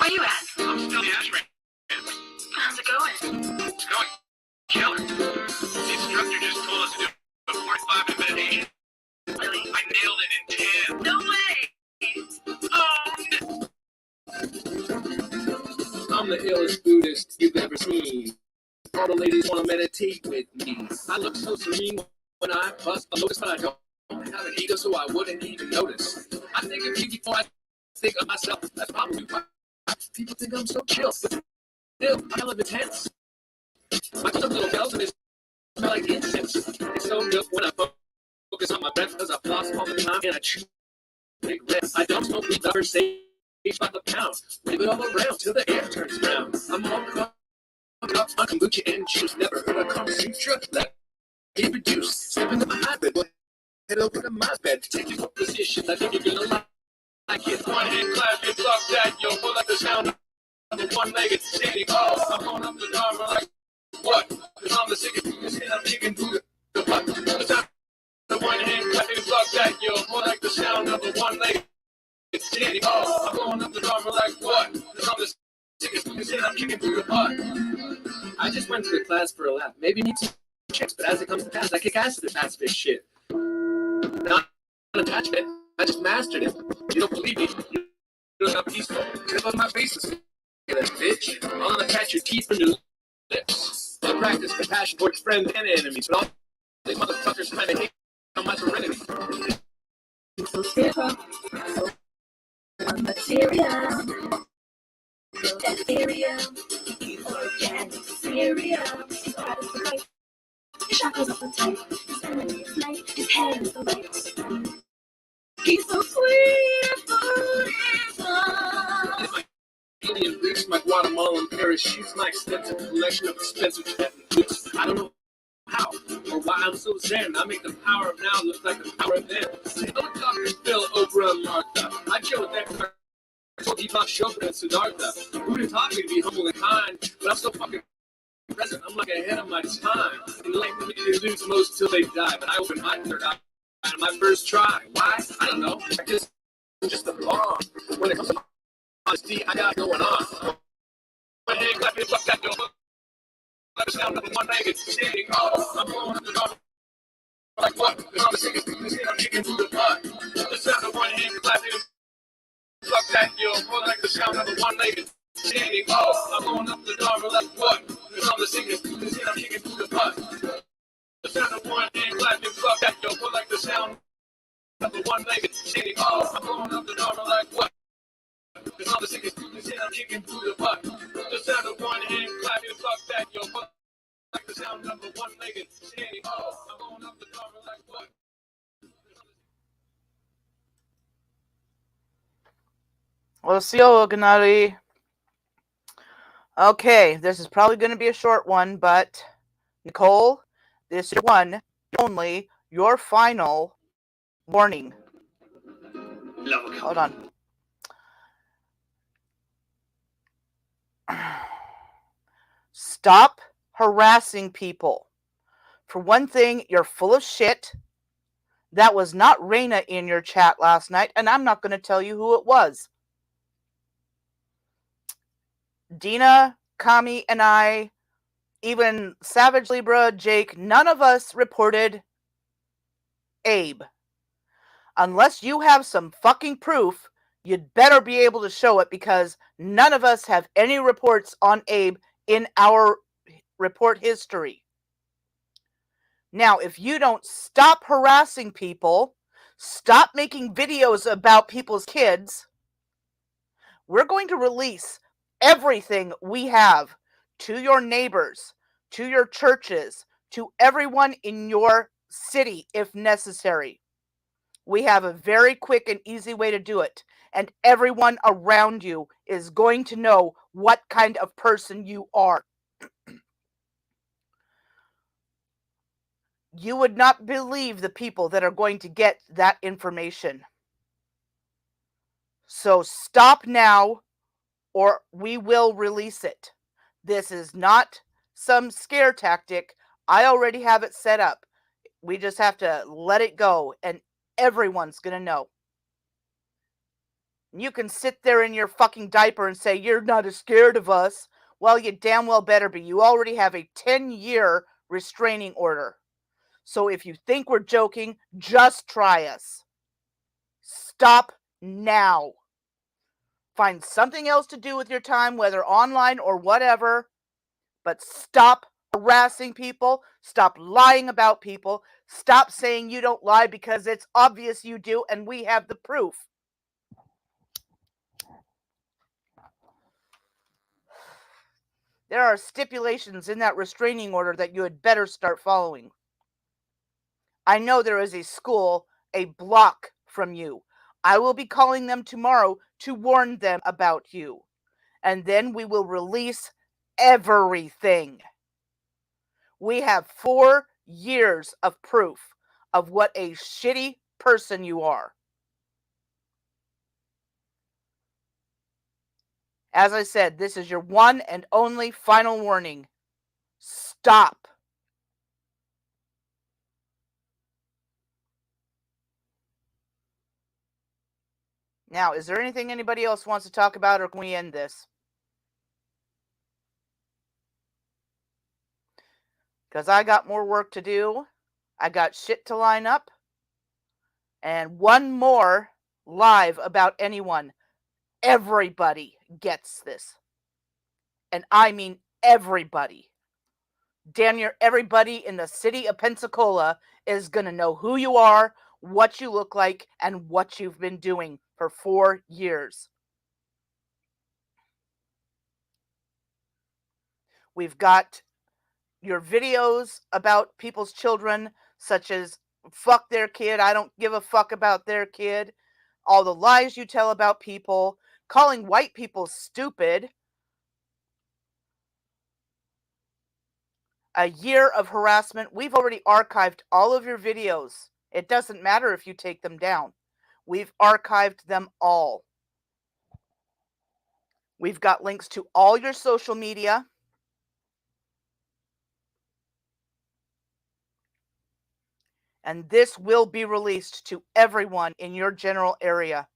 Where you at? I'm still the ashray. How's it going? It's going killer. The instructor just told us to do a 45-minute meditation. Really? I nailed it in 10. No way! I'm the illest Buddhist you've ever seen. All the ladies want to meditate with me. I look so serene when I bust a lotus, but I don't have an ego, so I wouldn't even notice. I think of you before I think of myself. That's probably why people think I'm so chill. But still, I'm hella intense. My cute little bells and they smell like incense. It's so good when I focus on my breath, because I floss all the time and I chew big red. I don't smoke weed, ever say by the pound. Wave it all around till the air turns brown. I'm all caught up on kombucha and juice. Never heard of Kama Sutra. Let it reduce. Step into my high bed. Head over to my bed. Take your position. I think you're gonna like it. One hand clap, you block that, yo. Pull like the sound of a one-legged standing. Oh, I'm going up the dharma like what? Cause I'm the sickest, and I'm kicking through the butt. The sound of one hand clap, you block that, yo. Pull like the sound of a one-legged standing. Oh, I'm going up the dharma like what? Cause I'm the sickest, and I'm kicking through the butt. I just went to the class for a lap. Maybe need some chicks, but as it comes to pass, I kick ass at this pacifist shit. Not an attachment. I just mastered it. You don't believe me? You don't know how peaceful. Tip on my face and bitch. I'll attach your teeth from your lips. I practice compassion towards friends and enemies, but all these motherfuckers trying to hate on my serenity. So Shiprock, on material, ethereal, organic cereal. His heart is the right, his chakras are so tight, his energy is light, his head is the light. He's so sweet, food is love. Indian bleach, my Guatemalan parachutes, my extensive collection of expensive Tibetan boots. I don't know how or why I'm so zen. I make the power of now look like the power of then. Helicopters fill Oprah and Martha. I chill with that Deepak Chopra and Siddhartha. Buddha taught me to be humble and kind, but I'm so fucking present. I'm like ahead of my time. Enlightened me to lose most till they die, but I opened my third eye on my first try. Why? I don't know. I just a bomb. When it comes to honesty, I got going on. One hand clap, you block that, yo. Like the sound of a one-legged standing. Oh, I'm going up the dharma like what? Cause I'm the sickest, and I'm kicking through the butt. The sound of one hand clap, you block that, yo. More like the sound of a one-legged standing. Oh, I'm going up the dharma like what? Cause I'm the sickest, and I'm kicking through the butt. The sound of one hand clap, you block that, yo. More like the sound of a one-legged standing. Oh, I'm going up the dharma like what? Cause I'm the sickest, and I'm kicking through the butt. The sound of one hand clap, you block that, yo. Like the sound of a one-legged standing. Oh, I'm going up the dharma like what? Lucio Ganari. Okay, this is probably going to be a short one, but Nicole, this is one only, your final warning. Hold on. Stop harassing people. For one thing, you're full of shit. That was not Raina in your chat last night, and I'm not going to tell you who it was. Dina, Kami, and I, even Savage Libra, Jake, none of us reported Abe. Unless you have some fucking proof, you'd better be able to show it, because none of us have any reports on Abe in our report history. Now, if you don't stop harassing people, stop making videos about people's kids, we're going to release everything we have to your neighbors, to your churches, to everyone in your city if necessary. We have a very quick and easy way to do it, and everyone around you is going to know what kind of person you are. You would not believe the people that are going to get that information. So stop now, or we will release it. This is not some scare tactic. I already have it set up. We just have to let it go, and everyone's going to know. You can sit there in your fucking diaper and say you're not as scared of us. Well, you damn well better be. You already have a 10-year restraining order. So if you think we're joking, just try us. Stop now. Find something else to do with your time, whether online or whatever, but stop harassing people. Stop lying about people. Stop saying you don't lie because it's obvious you do and we have the proof. There are stipulations in that restraining order that you had better start following. I know there is a school a block from you. I will be calling them tomorrow to warn them about you. And then we will release everything. We have 4 years of proof of what a shitty person you are. As I said, this is your one and only final warning. Stop. Now, is there anything anybody else wants to talk about, or can we end this? Because I got more work to do. I got shit to line up. And one more live about anyone. Everybody gets this. And I mean everybody. Damn near everybody in the city of Pensacola is going to know who you are, what you look like, and what you've been doing for 4 years. We've got your videos about people's children, such as fuck their kid, I don't give a fuck about their kid, all the lies you tell about people, calling white people stupid, a year of harassment. We've already archived all of your videos. It doesn't matter if you take them down. We've archived them all. We've got links to all your social media. And this will be released to everyone in your general area.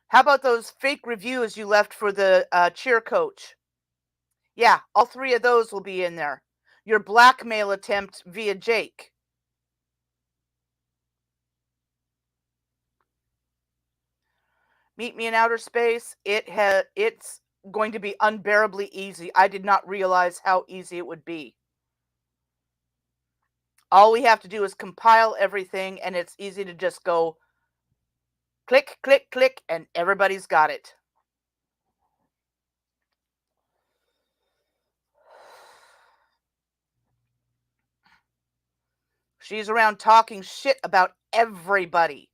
How about those fake reviews you left for the cheer coach? Yeah, all 3 of those will be in there. Your blackmail attempt via Jake. Meet Me in Outer Space. It's going to be unbearably easy. I did not realize how easy it would be. All we have to do is compile everything, and it's easy to just go click, click, click, and everybody's got it. She's around talking shit about everybody.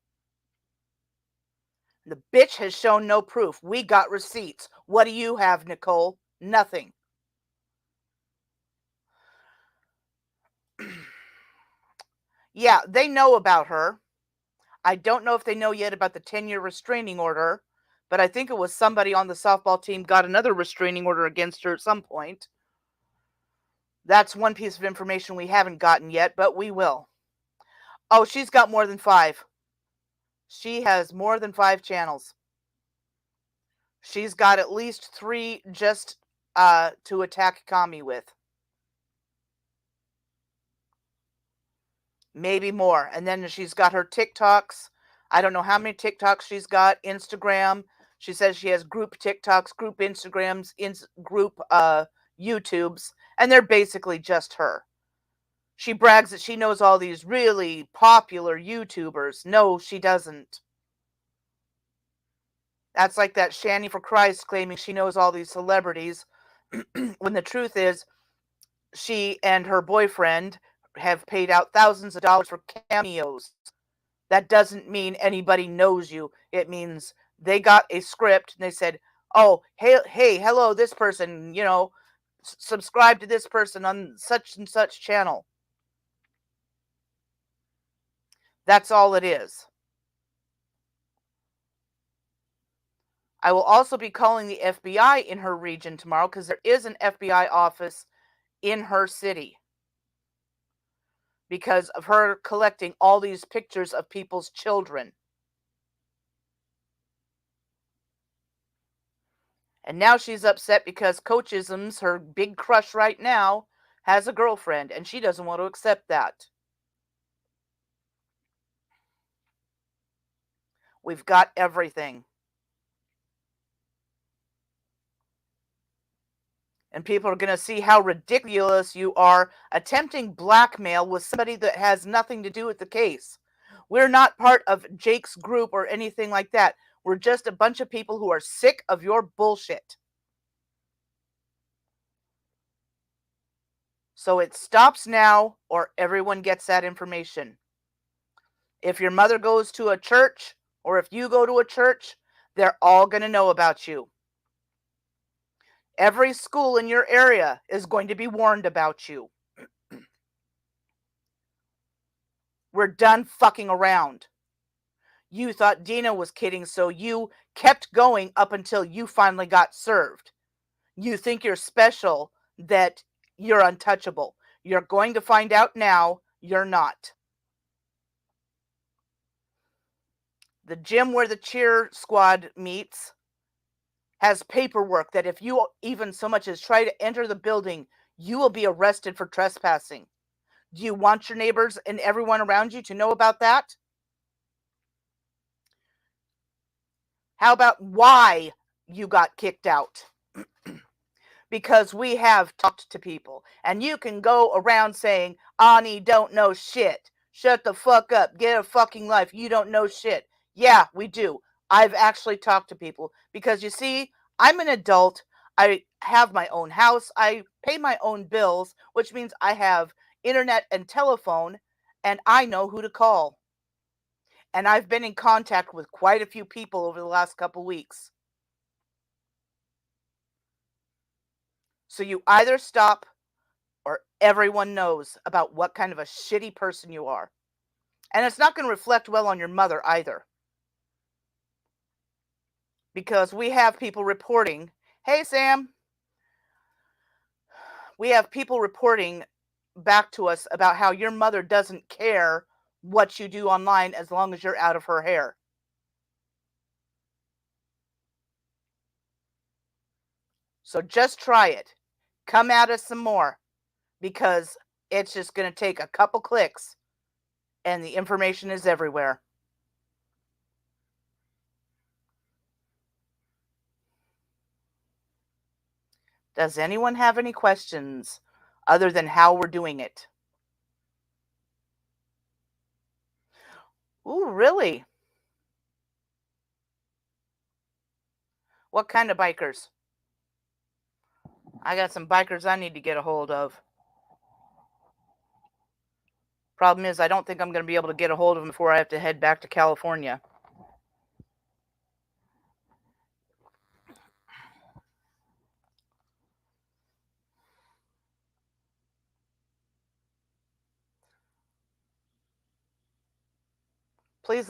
The bitch has shown no proof. We got receipts. What do you have, Nicole? Nothing. Yeah, they know about her. I don't know if they know yet about the 10-year restraining order, but I think it was somebody on the softball team got another restraining order against her at some point. That's one piece of information we haven't gotten yet, but we will. Oh, she's got more than 5. She has more than 5 channels. She's got at least 3 just to attack Kami with. Maybe more. And then she's got her TikToks. I don't know how many TikToks she's got. Instagram. She says she has group TikToks, group Instagrams, group YouTubes, and they're basically just her. She brags that she knows all these really popular YouTubers. No, she doesn't. That's like that Shanny for Christ claiming she knows all these celebrities, when the truth is, she and her boyfriend have paid out thousands of dollars for cameos. That doesn't mean anybody knows you. It means they got a script and they said, oh, hey, hello, this person, subscribe to this person on such and such channel. That's all it is. I will also be calling the FBI in her region tomorrow because there is an FBI office in her city because of her collecting all these pictures of people's children. And now she's upset because Coachisms, her big crush right now, has a girlfriend, and she doesn't want to accept that. We've got everything. And people are going to see how ridiculous you are attempting blackmail with somebody that has nothing to do with the case. We're not part of Jake's group or anything like that. We're just a bunch of people who are sick of your bullshit. So it stops now, or everyone gets that information. If your mother goes to a church, or if you go to a church, they're all going to know about you. Every school in your area is going to be warned about you. We're done fucking around. You thought Dina was kidding, so you kept going up until you finally got served. You think you're special, that you're untouchable. You're going to find out now you're not. The gym where the cheer squad meets has paperwork that if you even so much as try to enter the building, you will be arrested for trespassing. Do you want your neighbors and everyone around you to know about that? How about why you got kicked out? Because we have talked to people. And you can go around saying, Ani don't know shit. Shut the fuck up. Get a fucking life. You don't know shit. Yeah, we do. I've actually talked to people. Because you see, I'm an adult. I have my own house. I pay my own bills, which means I have internet and telephone, and I know who to call. And I've been in contact with quite a few people over the last couple weeks. So you either stop or everyone knows about what kind of a shitty person you are. And it's not going to reflect well on your mother either. Because we have people reporting, hey Sam, we have people reporting back to us about how your mother doesn't care what you do online as long as you're out of her hair. So just try it. Come at us some more, because it's just going to take a couple clicks and the information is everywhere. Does anyone have any questions other than how we're doing it? Ooh, really? What kind of bikers? I got some bikers I need to get a hold of. Problem is, I don't think I'm going to be able to get a hold of them before I have to head back to California. Please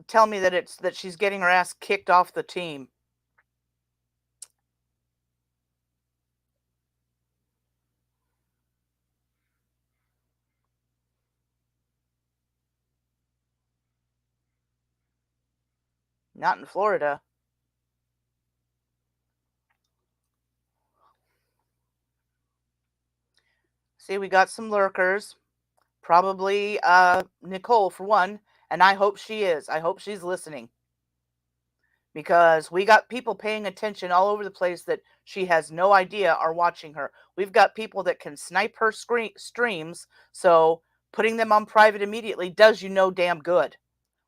tell me that she's getting her ass kicked off the team. Not in Florida. See, we got some lurkers. Probably Nicole for one, and I hope she is. I hope she's listening. Because we got people paying attention all over the place that she has no idea are watching her. We've got people that can snipe her streams, so putting them on private immediately does you no damn good.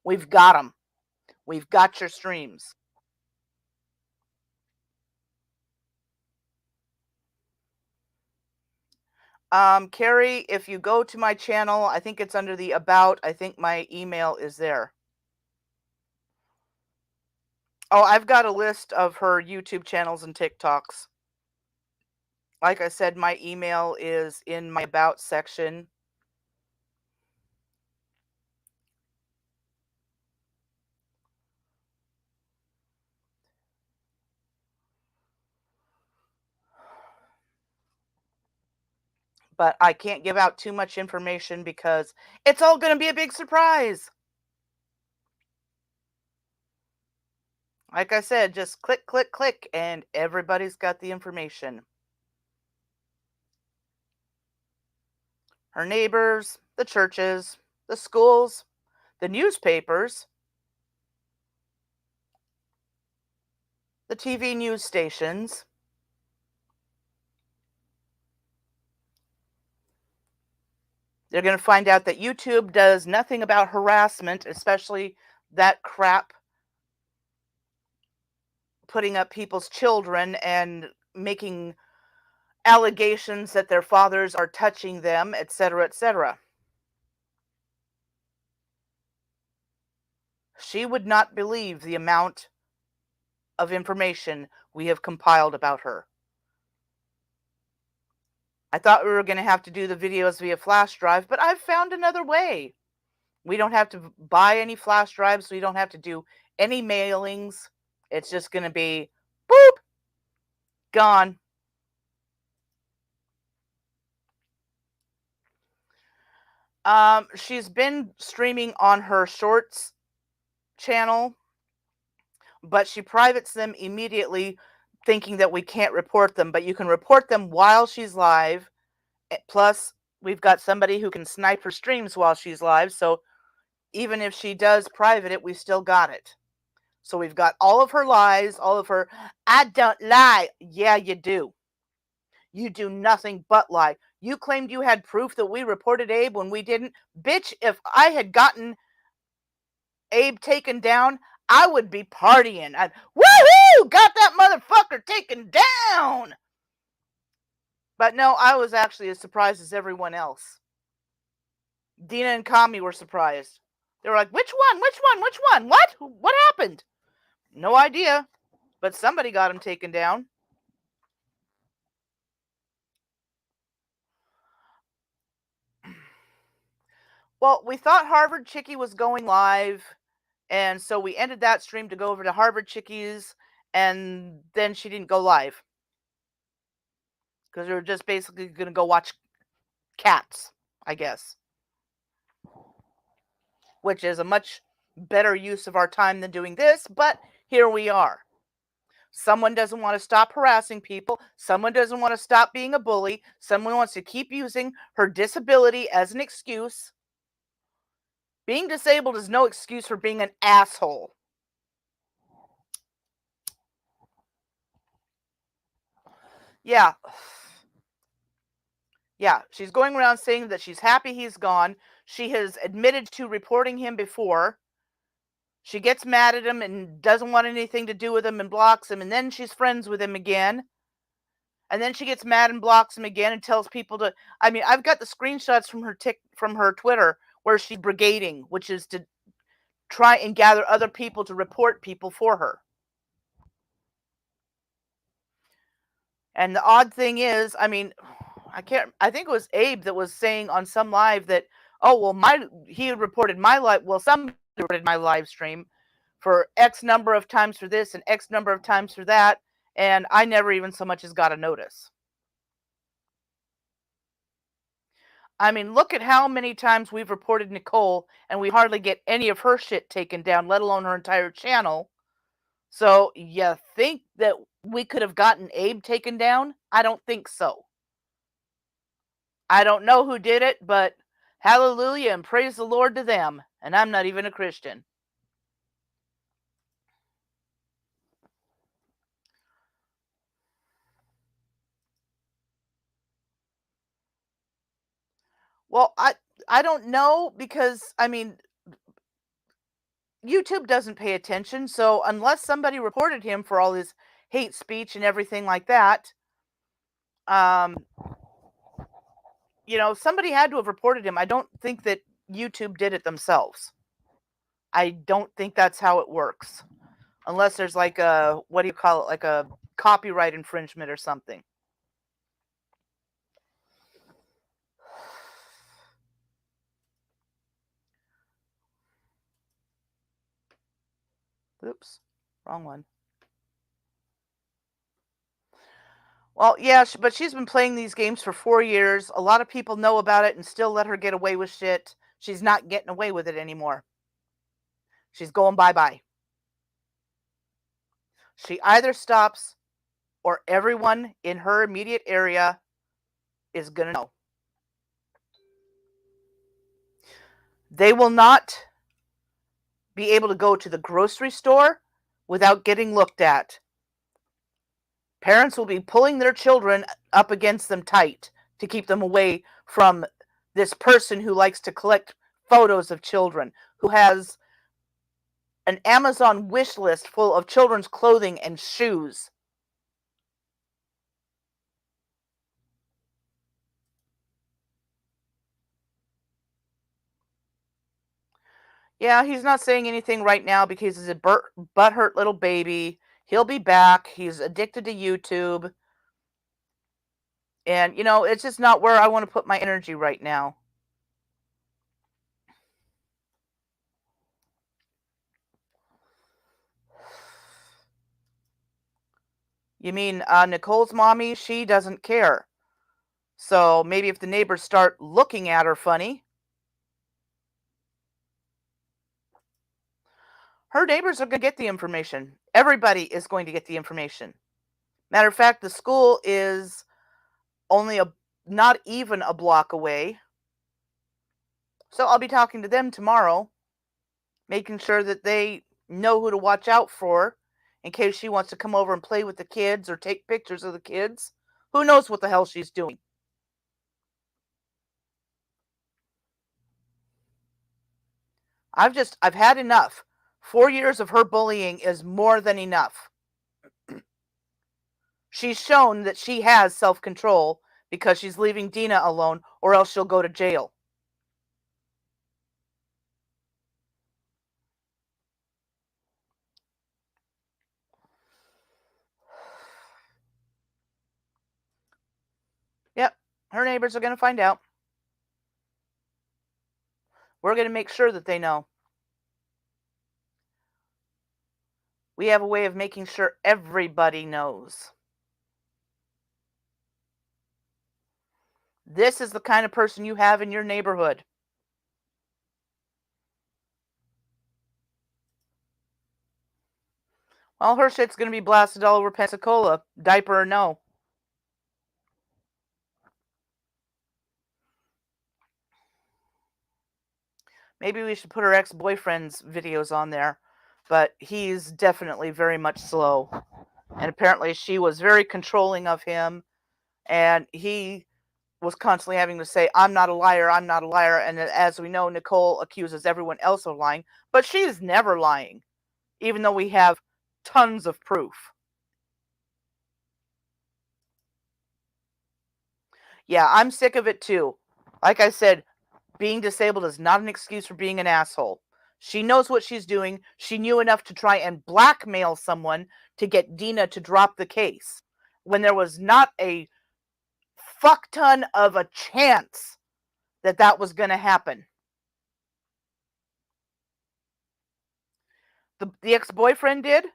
We've got them. We've got your streams. Carrie, if you go to my channel, I think it's under the About. I think my email is there. Oh, I've got a list of her YouTube channels and TikToks. Like I said, my email is in my About section. But I can't give out too much information because it's all going to be a big surprise. Like I said, just click, click, click, and everybody's got the information. Her neighbors, the churches, the schools, the newspapers, the TV news stations. They're going to find out that YouTube does nothing about harassment, especially that crap, putting up people's children and making allegations that their fathers are touching them, etc., etc. She would not believe the amount of information we have compiled about her. I thought we were going to have to do the videos via flash drive, but I've found another way. We don't have to buy any flash drives. We don't have to do any mailings. It's just going to be boop, gone. She's been streaming on her shorts channel, but she privates them immediately, thinking that we can't report them, but you can report them while she's live. Plus, we've got somebody who can snipe her streams while she's live, so even if she does private it, we still got it. So we've got all of her lies, all of her, I don't lie. Yeah, you do. You do nothing but lie. You claimed you had proof that we reported Abe when we didn't. Bitch, if I had gotten Abe taken down, I would be partying. I'd, woohoo! Got that motherfucker taken down! But no, I was actually as surprised as everyone else. Dina and Kami were surprised. They were like, which one? Which one? Which one? What? What happened? No idea. But somebody got him taken down. Well, we thought Harvard Chickie was going live, and so we ended that stream to go over to Harvard Chickies, and then she didn't go live. Because we were just basically going to go watch cats, I guess. Which is a much better use of our time than doing this, but here we are. Someone doesn't want to stop harassing people. Someone doesn't want to stop being a bully. Someone wants to keep using her disability as an excuse. Being disabled is no excuse for being an asshole. Yeah. Yeah, she's going around saying that she's happy he's gone. She has admitted to reporting him before. She gets mad at him and doesn't want anything to do with him and blocks him, and then she's friends with him again. And then she gets mad and blocks him again and tells people to. I mean, I've got the screenshots from her Twitter where she's brigading, which is to try and gather other people to report people for her. And the odd thing is, I mean, I think it was Abe that was saying on some live that, oh, well, he reported my live. Well, somebody reported my live stream for X number of times for this and X number of times for that, and I never even so much as got a notice. I mean, look at how many times we've reported Nicole, and we hardly get any of her shit taken down, let alone her entire channel. So, you think that we could have gotten Abe taken down? I don't think so. I don't know who did it, but hallelujah and praise the Lord to them. And I'm not even a Christian. Well, I don't know because, I mean, YouTube doesn't pay attention. So unless somebody reported him for all his hate speech and everything like that, somebody had to have reported him. I don't think that YouTube did it themselves. I don't think that's how it works. Unless there's like a, what do you call it, like a copyright infringement or something. Oops, wrong one. Well, yeah, but she's been playing these games for 4 years. A lot of people know about it and still let her get away with shit. She's not getting away with it anymore. She's going bye-bye. She either stops or everyone in her immediate area is going to know. They will not be able to go to the grocery store without getting looked at. Parents will be pulling their children up against them tight to keep them away from this person who likes to collect photos of children, who has an Amazon wish list full of children's clothing and shoes. Yeah, he's not saying anything right now because he's a butthurt little baby. He'll be back. He's addicted to YouTube. And, it's just not where I want to put my energy right now. You mean Nicole's mommy? She doesn't care. So maybe if the neighbors start looking at her funny, her neighbors are going to get the information. Everybody is going to get the information. Matter of fact, the school is only not even a block away. So I'll be talking to them tomorrow, making sure that they know who to watch out for in case she wants to come over and play with the kids or take pictures of the kids. Who knows what the hell she's doing? I've had enough. 4 years of her bullying is more than enough. She's shown that she has self-control because she's leaving Dina alone, or else she'll go to jail. Yep, her neighbors are going to find out. We're going to make sure that they know. We have a way of making sure everybody knows. This is the kind of person you have in your neighborhood. Well, her shit's going to be blasted all over Pensacola, diaper or no. Maybe we should put her ex-boyfriend's videos on there, but he's definitely very much slow. And apparently she was very controlling of him, and he was constantly having to say, I'm not a liar, I'm not a liar. And as we know, Nicole accuses everyone else of lying, but she is never lying, even though we have tons of proof. Yeah, I'm sick of it too. Like I said, being disabled is not an excuse for being an asshole. She knows what she's doing. She knew enough to try and blackmail someone to get Dina to drop the case when there was not a fuck ton of a chance that that was going to happen. The ex-boyfriend did?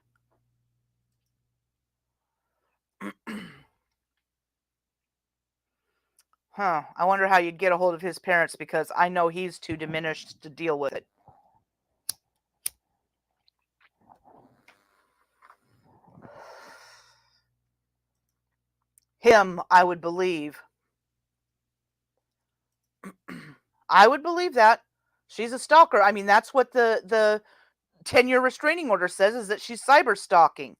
Huh. I wonder how you'd get a hold of his parents, because I know he's too diminished to deal with it. Him, I would believe. I would believe that. She's a stalker. I mean, that's what the 10-year restraining order says, is that she's cyber stalking.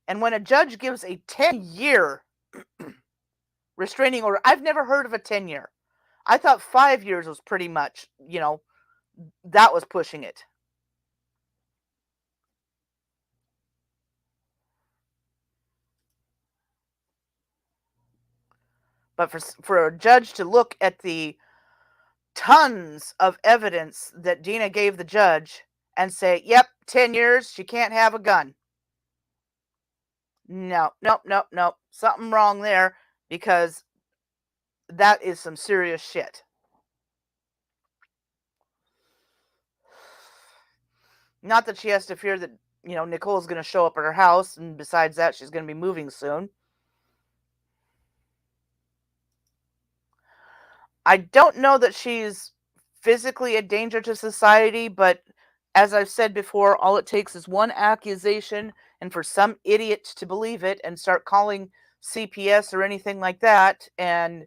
And when a judge gives a 10-year restraining order, I've never heard of a 10-year. I thought 5 years was pretty much, that was pushing it. But for a judge to look at the tons of evidence that Dina gave the judge and say, yep, 10 years, she can't have a gun. No. Something wrong there, because that is some serious shit. Not that she has to fear that, Nicole's going to show up at her house, and besides that, she's going to be moving soon. I don't know that she's physically a danger to society, but As I've said before, all it takes is one accusation and for some idiot to believe it and start calling CPS or anything like that and,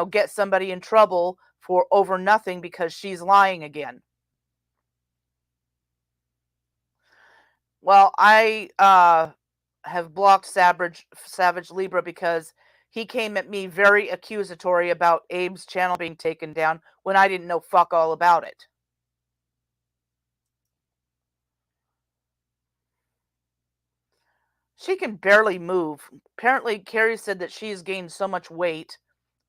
get somebody in trouble for over nothing because she's lying again. Well, I have blocked Savage Libra because he came at me very accusatory about Abe's channel being taken down when I didn't know fuck all about it. She can barely move. Apparently, Carrie said that she's gained so much weight,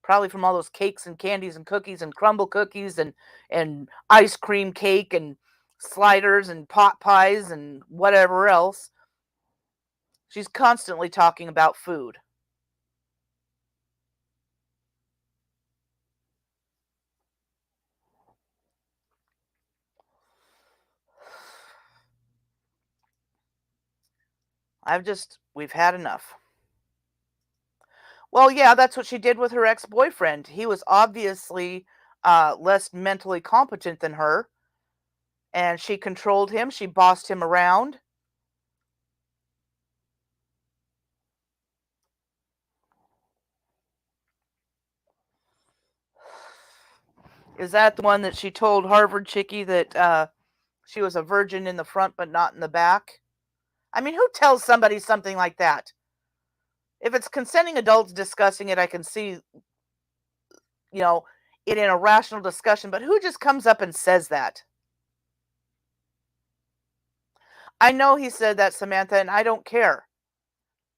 probably from all those cakes and candies and cookies and crumble cookies and ice cream cake and sliders and pot pies and whatever else. She's constantly talking about food. We've had enough. Well, yeah, that's what she did with her ex-boyfriend. He was obviously less mentally competent than her, and she controlled him. She bossed him around. Is that the one that she told Harvard chickie that she was a virgin in the front but not in the back? I mean, who tells somebody something like that? If it's consenting adults discussing it, I can see, it in a rational discussion, but who just comes up and says that? I know he said that, Samantha, and I don't care.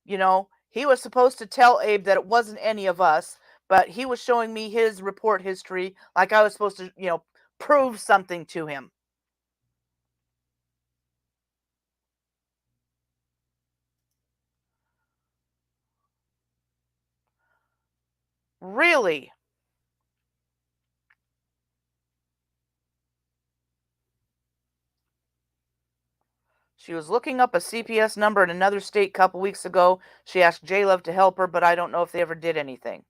He was supposed to tell Abe that it wasn't any of us, but he was showing me his report history like I was supposed to, prove something to him. Really? She was looking up a CPS number in another state a couple weeks ago. She asked J-Love to help her, but I don't know if they ever did anything.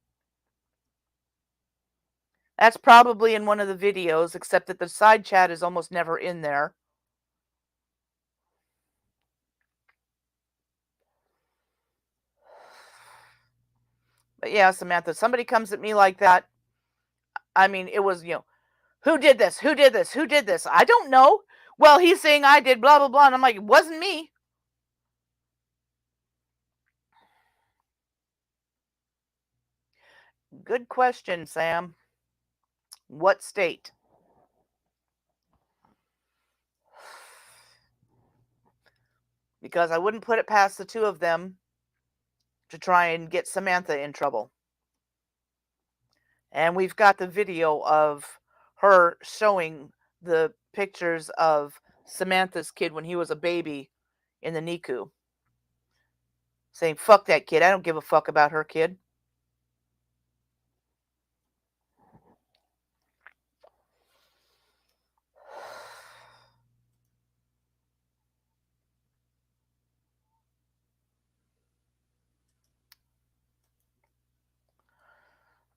That's probably in one of the videos, except that the side chat is almost never in there. But yeah, Samantha, somebody comes at me like that. I mean, it was, who did this? Who did this? Who did this? I don't know. Well, he's saying I did, blah, blah, blah. And I'm like, it wasn't me. Good question, Sam. What state? Because I wouldn't put it past the two of them to try and get Samantha in trouble. And we've got the video of her showing the pictures of Samantha's kid when he was a baby in the NICU. Saying, fuck that kid. I don't give a fuck about her kid.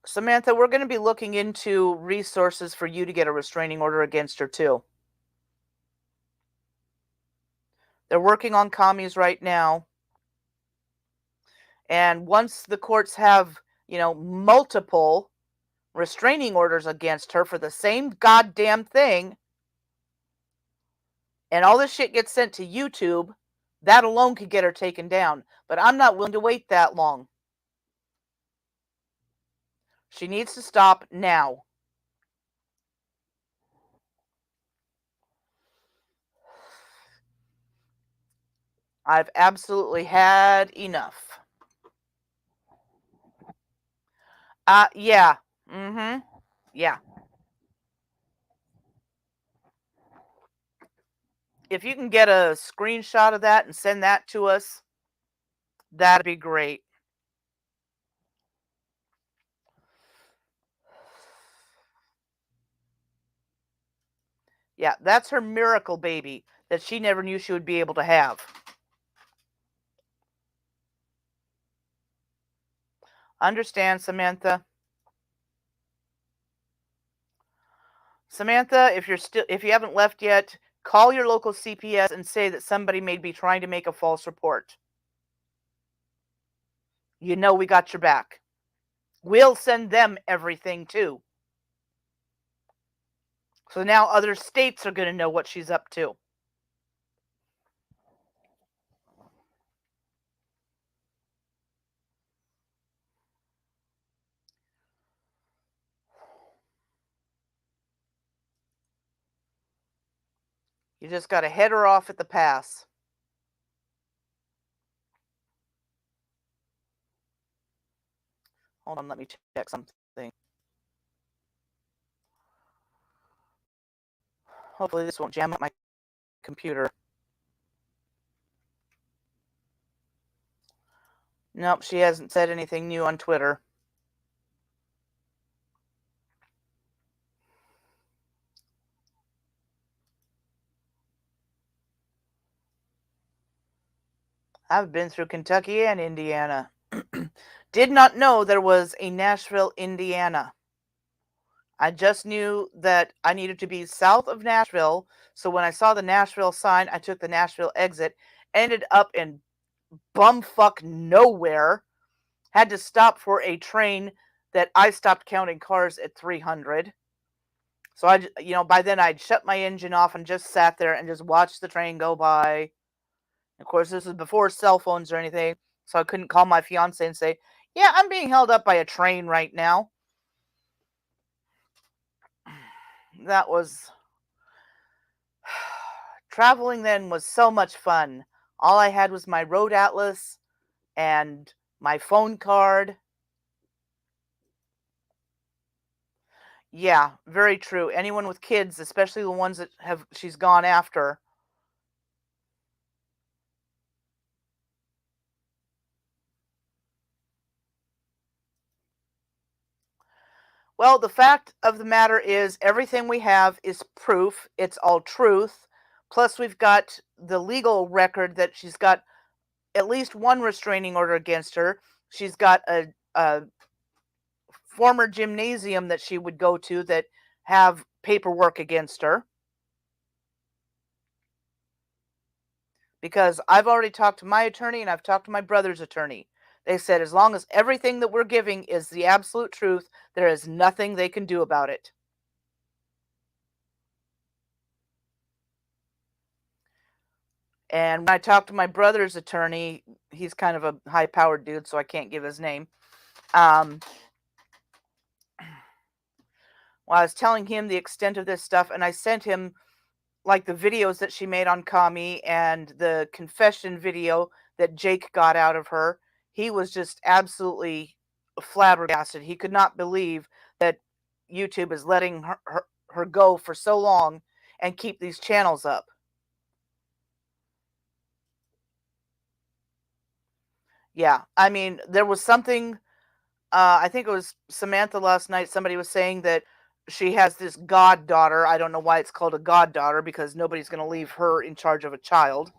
Samantha, we're going to be looking into resources for you to get a restraining order against her, too. They're working on commies right now. And once the courts have, multiple restraining orders against her for the same goddamn thing, and all this shit gets sent to YouTube, that alone could get her taken down. But I'm not willing to wait that long. She needs to stop now. I've absolutely had enough. Yeah. Mm-hmm. Yeah. If you can get a screenshot of that and send that to us, that'd be great. Yeah, that's her miracle baby that she never knew she would be able to have. Understand, Samantha? Samantha, if you haven't left yet, Call your local CPS and say that somebody may be trying to make a false report. You know we got your back. We'll send them everything too. So now other states are going to know what she's up to. You just got to head her off at the pass. Hold on, let me check something. Hopefully this won't jam up my computer. Nope, she hasn't said anything new on Twitter. I've been through Kentucky and Indiana. Did not know there was a Nashville, Indiana. I just knew that I needed to be south of Nashville. So when I saw the Nashville sign, I took the Nashville exit, ended up in bumfuck nowhere, had to stop for a train that I stopped counting cars at 300. So by then I'd shut my engine off and just sat there and just watched the train go by. Of course, this was before cell phones or anything, so I couldn't call my fiance and say, yeah, I'm being held up by a train right now. That was... Traveling then was so much fun. All I had was my road atlas and my phone card. Yeah, very true. Anyone with kids, especially the ones that she's gone after. Well, the fact of the matter is everything we have is proof. It's all truth. Plus, we've got the legal record that she's got at least one restraining order against her. She's got a former gymnasium that she would go to that have paperwork against her. Because I've already talked to my attorney and I've talked to my brother's attorney. They said as long as everything that we're giving is the absolute truth, there is nothing they can do about it. And when I talked to my brother's attorney, he's kind of a high-powered dude, so I can't give his name. Well, I was telling him the extent of this stuff, and I sent him like the videos that she made on Kami and the confession video that Jake got out of her. He was just absolutely flabbergasted. He could not believe that YouTube is letting her go for so long and keep these channels up. Yeah, I mean, there was something, I think it was Samantha last night, somebody was saying that she has this goddaughter. I don't know why it's called a goddaughter, because nobody's going to leave her in charge of a child.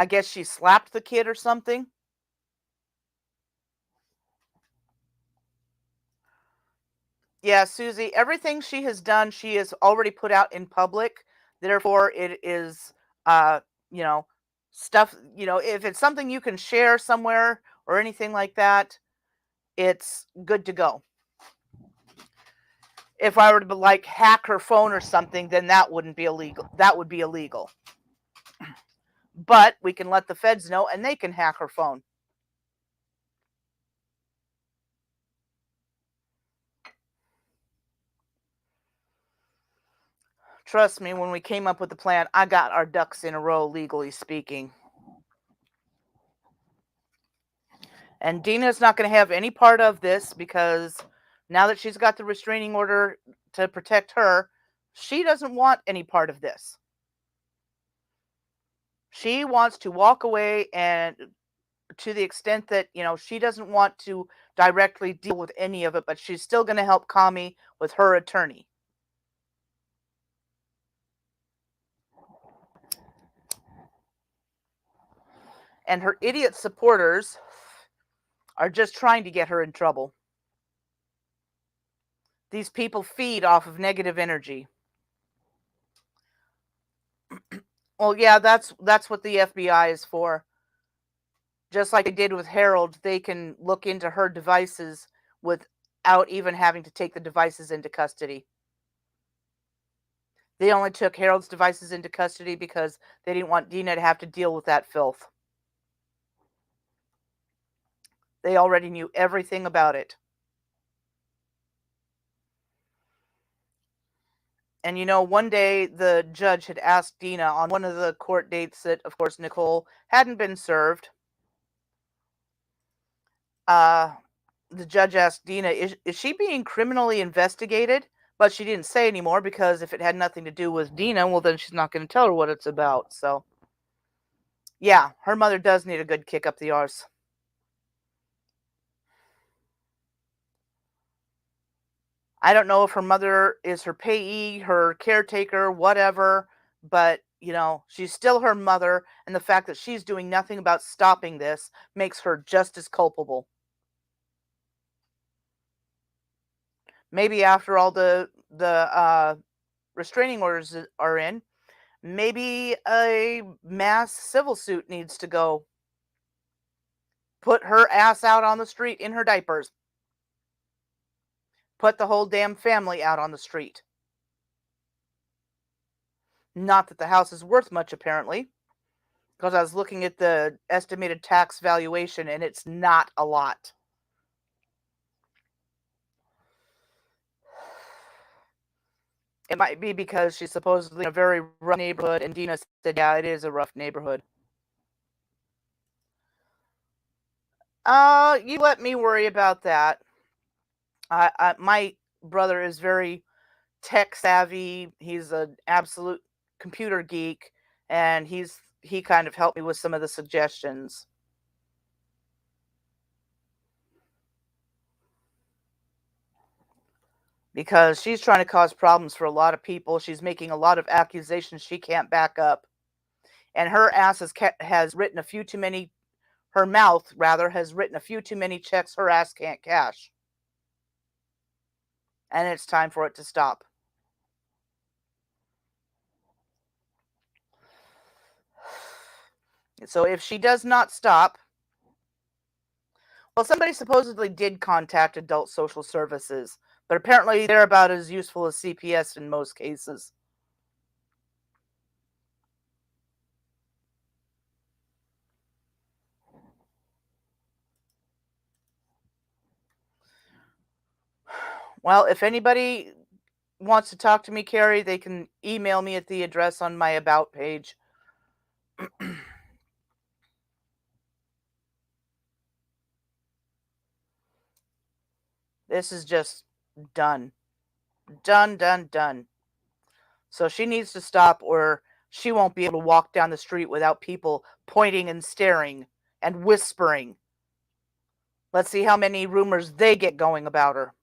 I guess she slapped the kid or something. Yeah, Susie, everything she has done, she has already put out in public. Therefore, it is, you know, stuff, if it's something you can share somewhere or anything like that, it's good to go. If I were to like hack her phone or something, then that wouldn't be illegal. That would be illegal. But we can let the feds know and they can hack her phone. Trust me, when we came up with the plan, I got our ducks in a row, legally speaking. And Dina's not going to have any part of this, because now that she's got the restraining order to protect her, she doesn't want any part of this. She wants to walk away, and to the extent that, she doesn't want to directly deal with any of it, but she's still going to help Kami with her attorney. And her idiot supporters are just trying to get her in trouble. These people feed off of negative energy. Well, yeah, that's what the FBI is for. Just like they did with Harold, they can look into her devices without even having to take the devices into custody. They only took Harold's devices into custody because they didn't want Dina to have to deal with that filth. They already knew everything about it. And one day the judge had asked Dina on one of the court dates that, of course, Nicole hadn't been served. The judge asked Dina, is she being criminally investigated? But she didn't say anymore because if it had nothing to do with Dina, well, then she's not going to tell her what it's about. So, yeah, her mother does need a good kick up the arse. I don't know if her mother is her payee, her caretaker, whatever, but, she's still her mother, and the fact that she's doing nothing about stopping this makes her just as culpable. Maybe after all the restraining orders are in, maybe a mass civil suit needs to go. Put her ass out on the street in her diapers. Put the whole damn family out on the street. Not that the house is worth much, apparently, because I was looking at the estimated tax valuation, and it's not a lot. It might be because she's supposedly in a very rough neighborhood, and Dina said, yeah, it is a rough neighborhood. You let me worry about that. My brother is very tech savvy. He's an absolute computer geek, and he kind of helped me with some of the suggestions. Because she's trying to cause problems for a lot of people. She's making a lot of accusations she can't back up. And her ass has written a few too many, her mouth, rather, has written a few too many checks her ass can't cash. And it's time for it to stop. So if she does not stop, well, somebody supposedly did contact adult social services, but apparently they're about as useful as CPS in most cases. Well, if anybody wants to talk to me, Carrie, they can email me at the address on my About page. This is just done. Done. So she needs to stop, or she won't be able to walk down the street without people pointing and staring and whispering. Let's see how many rumors they get going about her.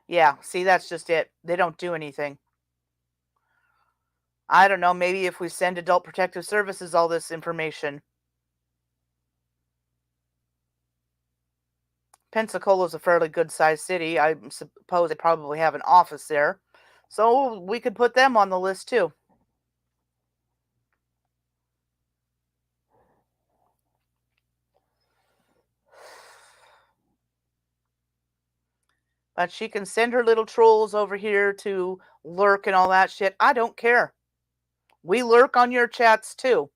Yeah, see, that's just it. They don't do anything. I don't know, maybe if we send Adult Protective Services all this information. Pensacola's a fairly good-sized city. I suppose they probably have an office there. So we could put them on the list, too. But she can send her little trolls over here to lurk and all that shit. I don't care. We lurk on your chats, too.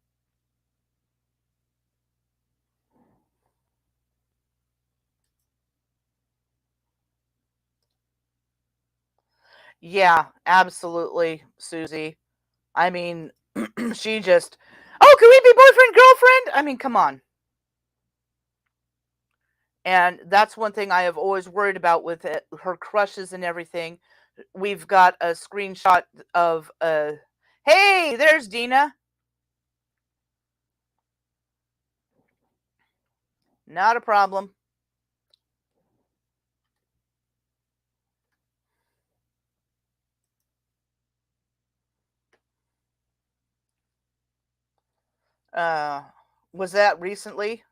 Yeah, absolutely, Susie. I mean, she just, oh, can we be boyfriend, girlfriend? I mean, come on. And that's one thing I have always worried about with it, her crushes and everything. We've got a screenshot of, hey, there's Dina. Not a problem. Was that recently?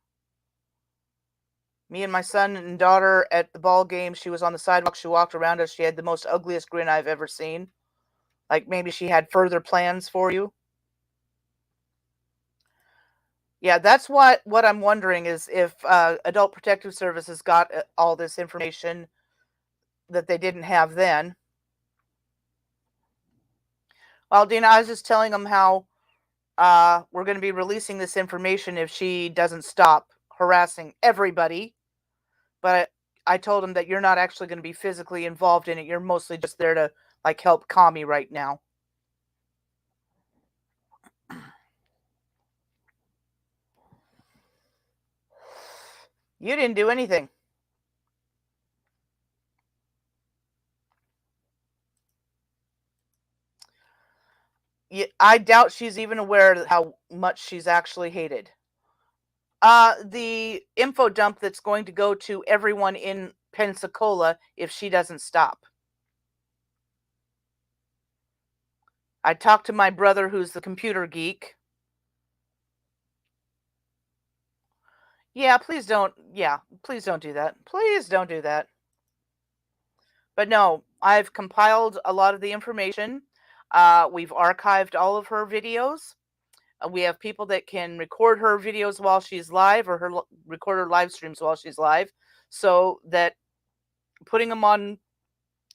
Me and my son and daughter at the ball game, she was on the sidewalk, she walked around us, she had the most ugliest grin I've ever seen. Like maybe she had further plans for you. Yeah, that's what I'm wondering is if Adult Protective Services got all this information that they didn't have then. Well, Dina, I was just telling them how we're going to be releasing this information if she doesn't stop harassing everybody. But I told him that you're not actually going to be physically involved in it. You're mostly just there to like help Kami right now. You didn't do anything. I doubt she's even aware of how much she's actually hated. The info dump that's going to go to everyone in Pensacola if she doesn't stop. I talked to my brother who's the computer geek. Yeah, please don't do that. Please don't do that. But no, I've compiled a lot of the information. We've archived all of her videos. We have people that can record her videos while she's live or record her live streams while she's live so that putting them on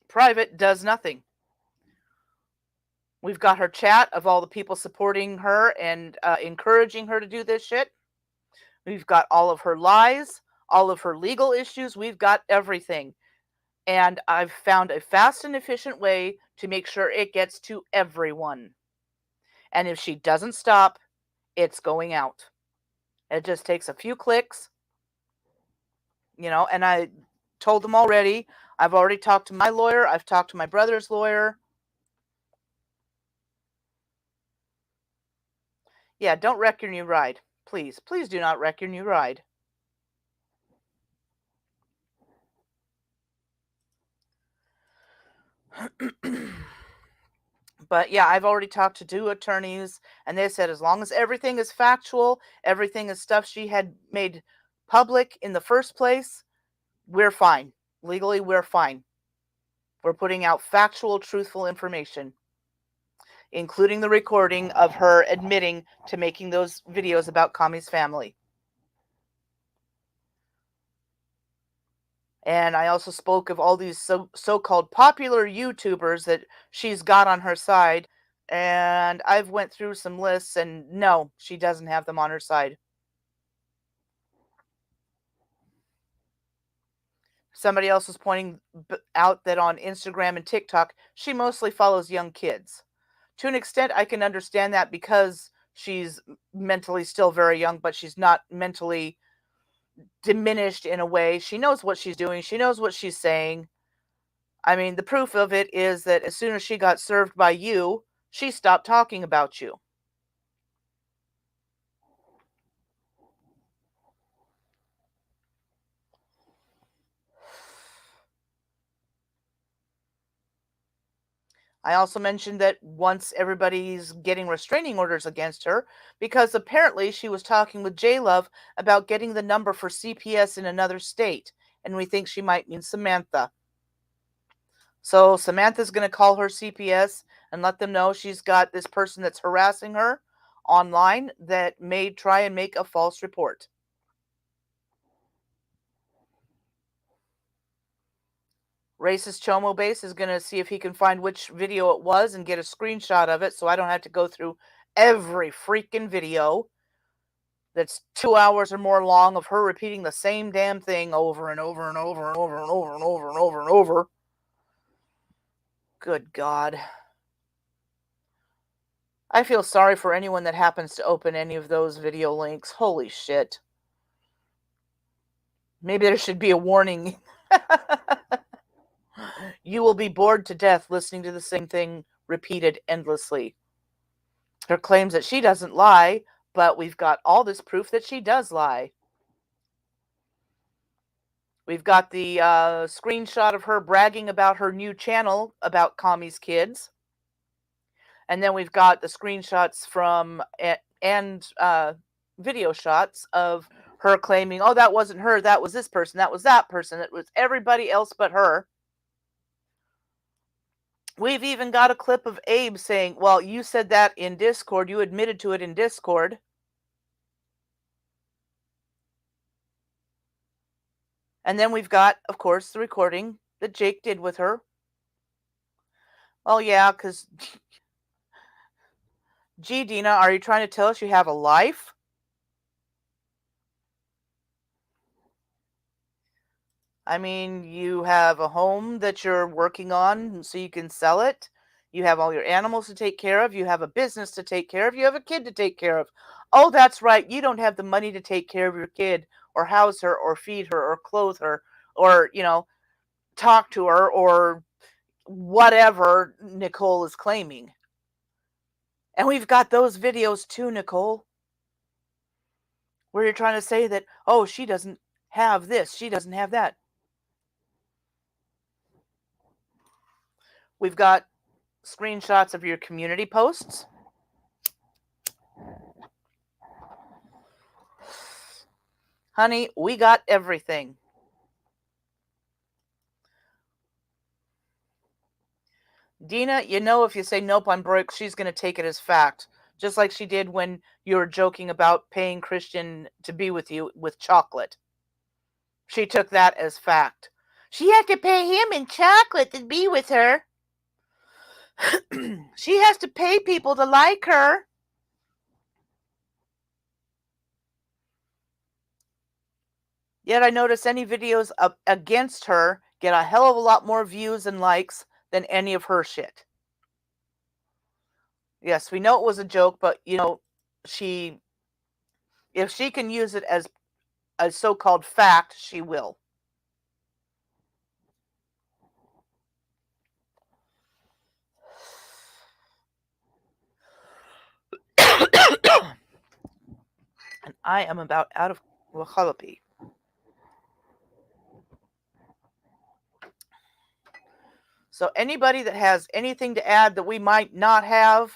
private does nothing. We've got her chat of all the people supporting her and encouraging her to do this shit. We've got all of her lies, all of her legal issues. We've got everything. And I've found a fast and efficient way to make sure it gets to everyone. And if she doesn't stop, it's going out. It just takes a few clicks, and I told them already. I've already talked to my lawyer. I've talked to my brother's lawyer. Yeah, don't wreck your new ride. Please, please do not wreck your new ride. But yeah, I've already talked to 2 attorneys, and they said as long as everything is factual, everything is stuff she had made public in the first place, we're fine. Legally, we're fine. We're putting out factual, truthful information, including the recording of her admitting to making those videos about Kami's family. And I also spoke of all these so-called popular YouTubers that she's got on her side. And I've went through some lists, and no, she doesn't have them on her side. Somebody else was pointing out that on Instagram and TikTok, she mostly follows young kids. To an extent, I can understand that because she's mentally still very young, but she's not mentally diminished in a way. She knows what she's doing. She knows what she's saying. I mean, the proof of it is that as soon as she got served by you, she stopped talking about you. I also mentioned that once everybody's getting restraining orders against her because apparently she was talking with J-Love about getting the number for CPS in another state, and we think she might mean Samantha. So Samantha's going to call her CPS and let them know she's got this person that's harassing her online that may try and make a false report. Racist Chomo Base is going to see if he can find which video it was and get a screenshot of it so I don't have to go through every freaking video that's 2 hours or more long of her repeating the same damn thing over and over and over and over and over and over and over and over. Good God. I feel sorry for anyone that happens to open any of those video links. Holy shit. Maybe there should be a warning. You will be bored to death listening to the same thing repeated endlessly. Her claims that she doesn't lie, but we've got all this proof that she does lie. We've got the screenshot of her bragging about her new channel about Kami's kids. And then we've got the screenshots from and video shots of her claiming, oh, that wasn't her, that was this person, that was that person, it was everybody else but her. We've even got a clip of Abe saying, well, you said that in Discord, you admitted to it in Discord. And then we've got, of course, the recording that Jake did with her. Oh, yeah, because, gee, Dina, are you trying to tell us you have a life? I mean, you have a home that you're working on so you can sell it. You have all your animals to take care of. You have a business to take care of. You have a kid to take care of. Oh, that's right. You don't have the money to take care of your kid or house her or feed her or clothe her or, talk to her or whatever Nicole is claiming. And we've got those videos too, Nicole, where you're trying to say that, oh, she doesn't have this, she doesn't have that. We've got screenshots of your community posts. Honey, we got everything. Dina, if you say nope, I'm broke, she's going to take it as fact. Just like she did when you were joking about paying Christian to be with you with chocolate. She took that as fact. She had to pay him in chocolate to be with her. She has to pay people to like her. Yet I notice any videos against her get a hell of a lot more views and likes than any of her shit. Yes, we know it was a joke, but if she can use it as a so-called fact, she will. And I am about out of jalapeno. So anybody that has anything to add that we might not have,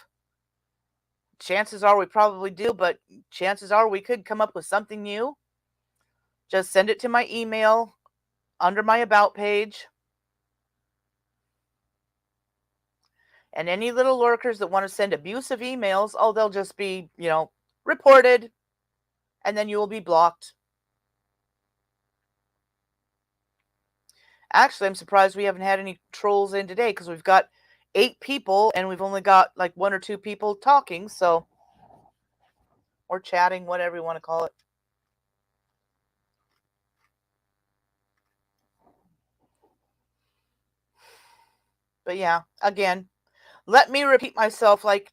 chances are we probably do, but chances are we could come up with something new. Just send it to my email under my About page. And any little lurkers that want to send abusive emails, they'll just be, reported, and then you will be blocked. Actually, I'm surprised we haven't had any trolls in today because we've got 8 people and we've only got like 1 or 2 people talking, so, or chatting, whatever you want to call it. But yeah, again, let me repeat myself like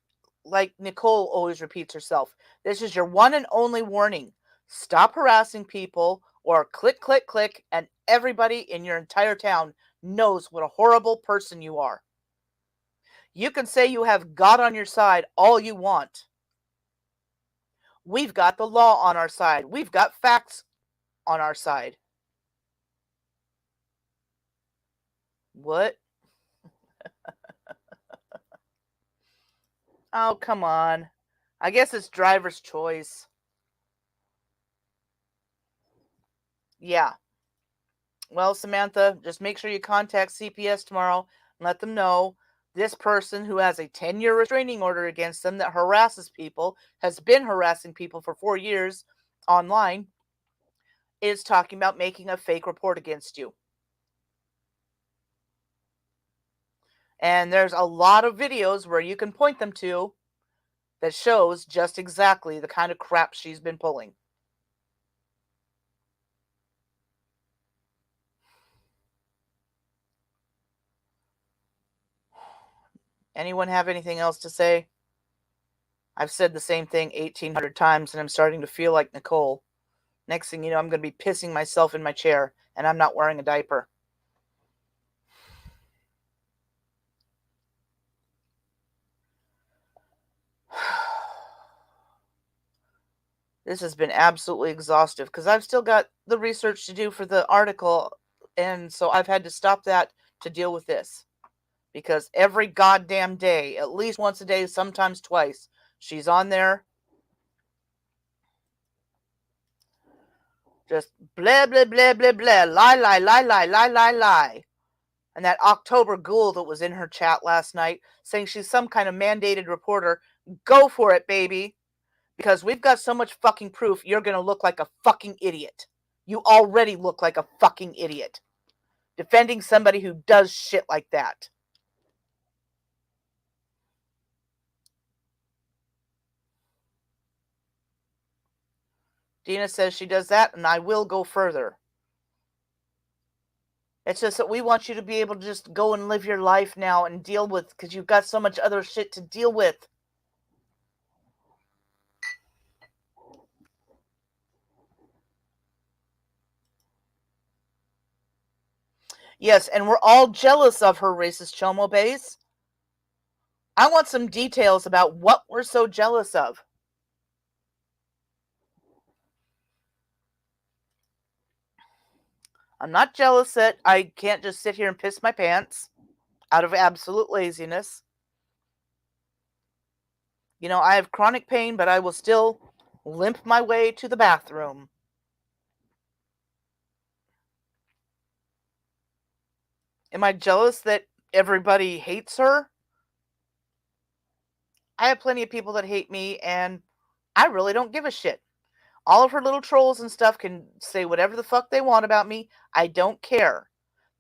Nicole always repeats herself. This is your one and only warning. Stop harassing people or click, click, click, and everybody in your entire town knows what a horrible person you are. You can say you have God on your side all you want. We've got the law on our side. We've got facts on our side. What? Oh, come on. I guess it's driver's choice. Yeah. Well, Samantha, just make sure you contact CPS tomorrow and let them know this person who has a 10-year restraining order against them that harasses people, has been harassing people for 4 years online, is talking about making a fake report against you. And there's a lot of videos where you can point them to that shows just exactly the kind of crap she's been pulling. Anyone have anything else to say? I've said the same thing 1,800 times and I'm starting to feel like Nicole. Next thing you know, I'm going to be pissing myself in my chair and I'm not wearing a diaper. This has been absolutely exhaustive because I've still got the research to do for the article, and so I've had to stop that to deal with this. Because every goddamn day, at least once a day, sometimes twice, she's on there Just blah, blah, blah, blah, blah. Lie, lie, lie, lie, lie, lie, lie. And that October ghoul that was in her chat last night saying she's some kind of mandated reporter, go for it, baby. Because we've got so much fucking proof you're going to look like a fucking idiot. You already look like a fucking idiot. Defending somebody who does shit like that. Dina says she does that, and I will go further. It's just that we want you to be able to just go and live your life now and deal with, because you've got so much other shit to deal with. Yes, and we're all jealous of her, racist chomo base. I want some details about what we're so jealous of. I'm not jealous that I can't just sit here and piss my pants out of absolute laziness. You know, I have chronic pain, but I will still limp my way to the bathroom. Am I jealous that everybody hates her? I have plenty of people that hate me, and I really don't give a shit. All of her little trolls and stuff can say whatever the fuck they want about me. I don't care.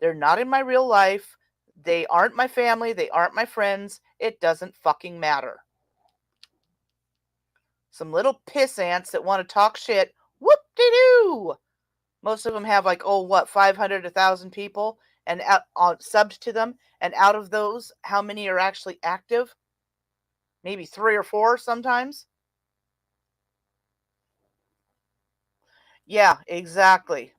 They're not in my real life. They aren't my family. They aren't my friends. It doesn't fucking matter. Some little piss ants that want to talk shit. Whoop-de-doo! Most of them have 500, 1,000 people and subbed to them. And out of those, how many are actually active? Maybe 3 or 4 sometimes. Yeah, exactly.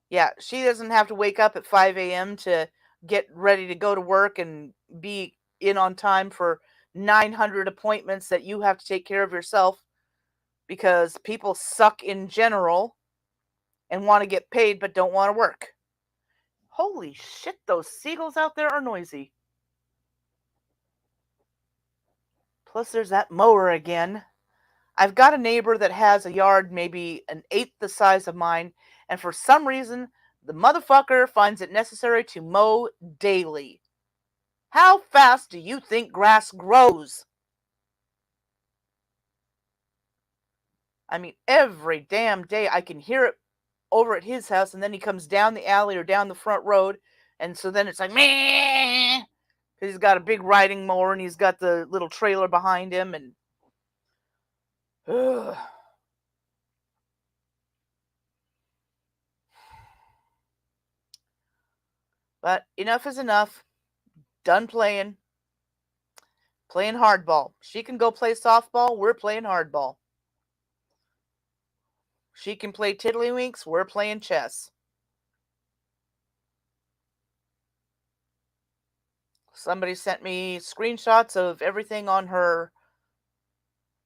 Yeah, she doesn't have to wake up at 5 a.m. to get ready to go to work and be in on time for 900 appointments that you have to take care of yourself, because people suck in general and want to get paid but don't want to work. Holy shit, those seagulls out there are noisy. Plus, there's that mower again. I've got a neighbor that has a yard maybe an eighth the size of mine, and for some reason, the motherfucker finds it necessary to mow daily. How fast do you think grass grows? I mean, every damn day I can hear it over at his house, and then he comes down the alley or down the front road, and so then it's like, meh, because he's got a big riding mower and he's got the little trailer behind him, and ugh. But enough is enough. Done playing. Playing hardball. She can go play softball. We're playing hardball. She can play tiddlywinks. We're playing chess. Somebody sent me screenshots of everything on her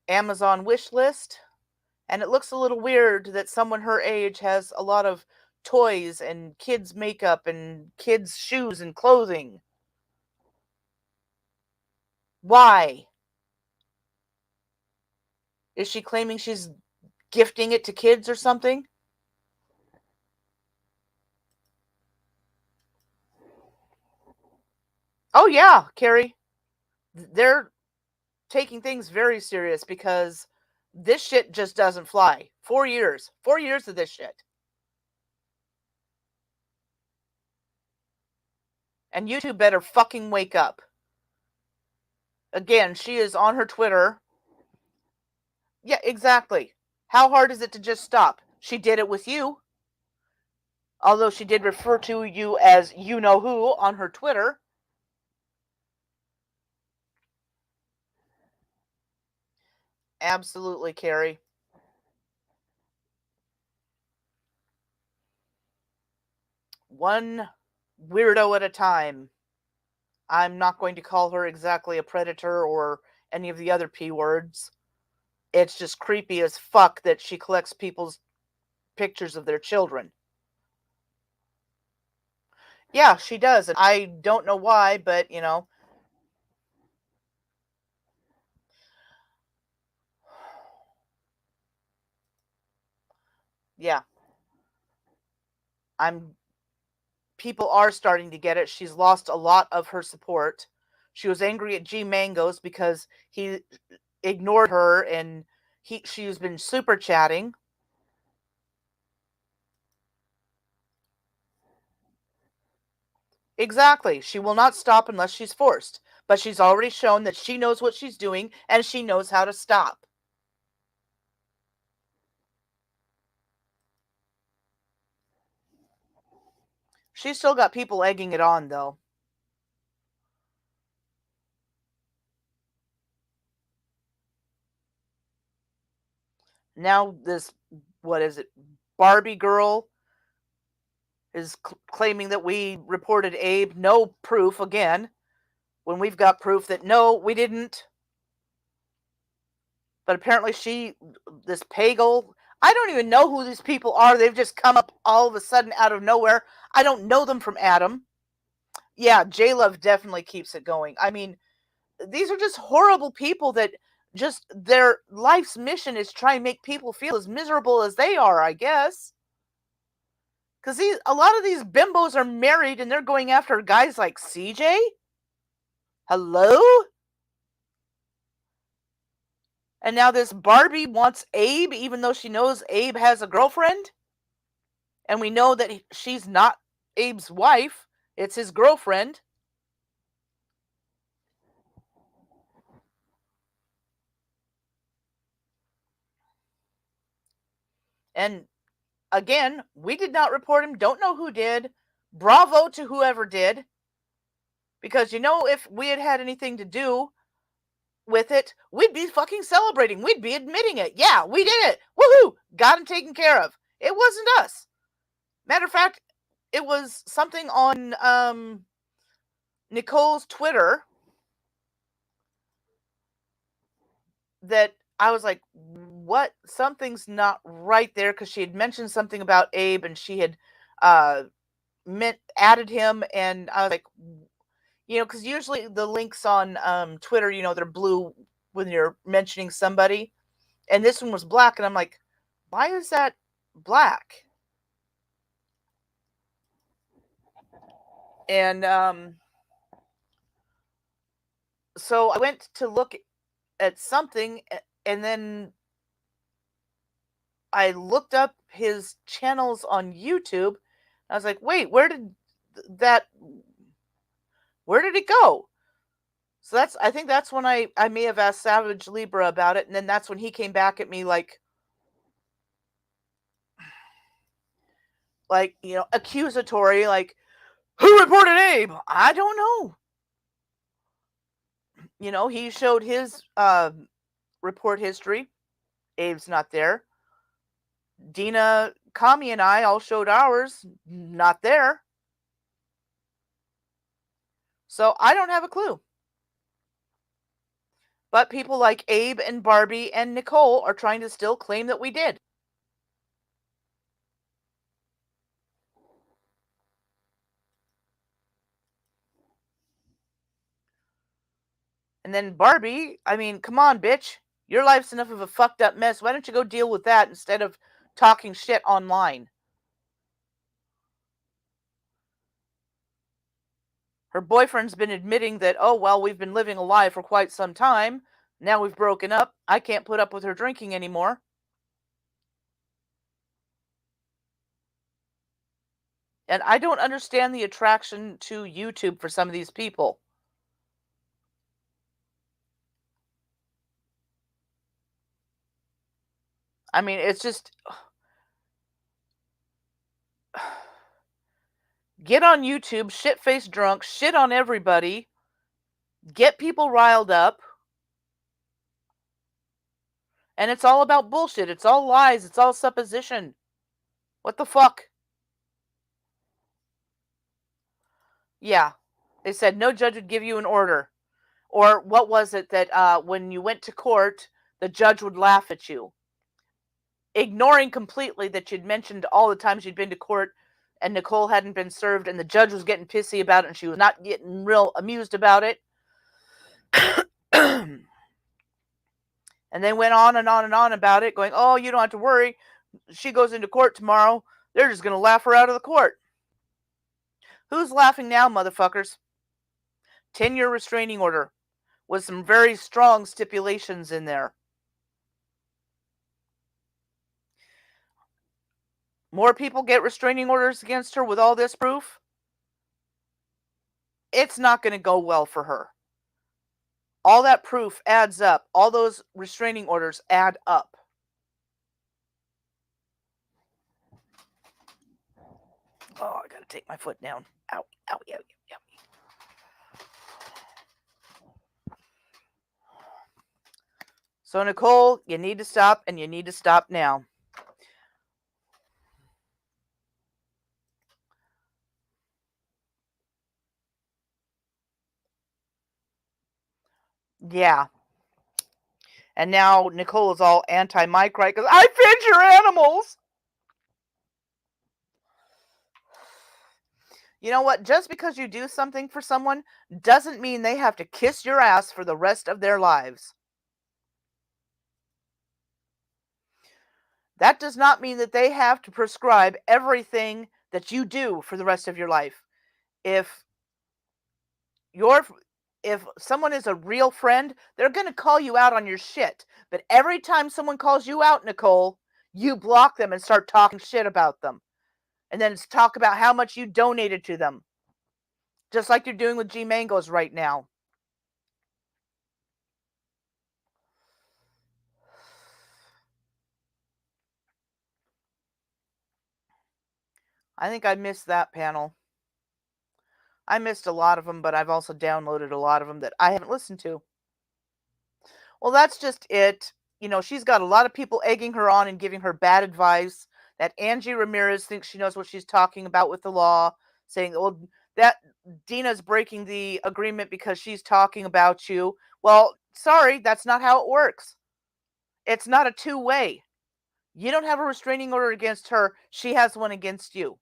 Amazon wish list, and it looks a little weird that someone her age has a lot of toys and kids' makeup and kids' shoes and clothing. Why? Is she claiming she's gifting it to kids or something? Oh yeah, Carrie. They're taking things very serious because this shit just doesn't fly. 4 years. 4 years of this shit. And YouTube better fucking wake up. Again, she is on her Twitter. Yeah, exactly. How hard is it to just stop? She did it with you. Although she did refer to you as you-know-who on her Twitter. Absolutely, Carrie. One weirdo at a time. I'm not going to call her exactly a predator or any of the other P words. It's just creepy as fuck that she collects people's pictures of their children. Yeah, she does. And I don't know why, but, you know. Yeah. People are starting to get it. She's lost a lot of her support. She was angry at G Mangoes because he ignored her, and she's been super chatting. Exactly. She will not stop unless she's forced. But she's already shown that she knows what she's doing and she knows how to stop. She's still got people egging it on, though. Now this, what is it, Barbie girl is claiming that we reported Abe. No proof, again, when we've got proof that no, we didn't. But apparently this Pagel, I don't even know who these people are. They've just come up all of a sudden out of nowhere. I don't know them from Adam. Yeah, J-Love definitely keeps it going. I mean, these are just horrible people that just their life's mission is try and make people feel as miserable as they are, I guess. Because a lot of these bimbos are married and they're going after guys like CJ. Hello? And now this Barbie wants Abe, even though she knows Abe has a girlfriend. And we know that she's not Abe's wife. It's his girlfriend. And again, we did not report him. Don't know who did. Bravo to whoever did. Because, if we had had anything to do with it, we'd be fucking celebrating. We'd be admitting it. Yeah, we did it. Woohoo! Got him taken care of. It wasn't us. Matter of fact, it was something on Nicole's Twitter that I was like, what? Something's not right there, because she had mentioned something about Abe and she had added him, and I was like, because usually the links on Twitter, they're blue when you're mentioning somebody, and this one was black, and I'm like, why is that black? And so I went to look at something, and then I looked up his channels on YouTube. I was like, wait, where did it go? So I think that's when I may have asked Savage Libra about it, and then that's when he came back at me like accusatory, like, who reported Abe? I don't know. He showed his report history. Abe's not there. Dina, Kami, and I all showed ours. Not there. So I don't have a clue. But people like Abe and Barbie and Nicole are trying to still claim that we did. And then Barbie, I mean, come on, bitch. Your life's enough of a fucked up mess. Why don't you go deal with that instead of talking shit online? Her boyfriend's been admitting that, oh, well, we've been living a lie for quite some time. Now we've broken up. I can't put up with her drinking anymore. And I don't understand the attraction to YouTube for some of these people. I mean, it's just... Get on YouTube, shit-faced drunk, shit on everybody, get people riled up, and it's all about bullshit. It's all lies. It's all supposition. What the fuck? Yeah. They said no judge would give you an order. Or what was it that when you went to court, the judge would laugh at you? Ignoring completely that you'd mentioned all the times you'd been to court and Nicole hadn't been served, and the judge was getting pissy about it and she was not getting real amused about it. And they went on and on and on about it, going, oh, you don't have to worry. She goes into court tomorrow. They're just going to laugh her out of the court. Who's laughing now, motherfuckers? 10-year restraining order with some very strong stipulations in there. More people get restraining orders against her with all this proof. It's not going to go well for her. All that proof adds up. All those restraining orders add up. Oh, I gotta take my foot down. Ow, ow, ow, ow. So, Nicole, you need to stop, and you need to stop now. Yeah. And now Nicole is all anti-Mike, right? Because I fed your animals. You know what? Just because you do something for someone doesn't mean they have to kiss your ass for the rest of their lives. That does not mean that they have to prescribe everything that you do for the rest of your life. If someone is a real friend, they're going to call you out on your shit. But every time someone calls you out, Nicole, you block them and start talking shit about them. And then talk about how much you donated to them. Just like you're doing with G Mangoes right now. I think I missed that panel. I missed a lot of them, but I've also downloaded a lot of them that I haven't listened to. Well, that's just it. You know, she's got a lot of people egging her on and giving her bad advice. That Angie Ramirez thinks she knows what she's talking about with the law, saying, well, that Dina's breaking the agreement because she's talking about you. Well, sorry, that's not how it works. It's not a two-way. You don't have a restraining order against her. She has one against you.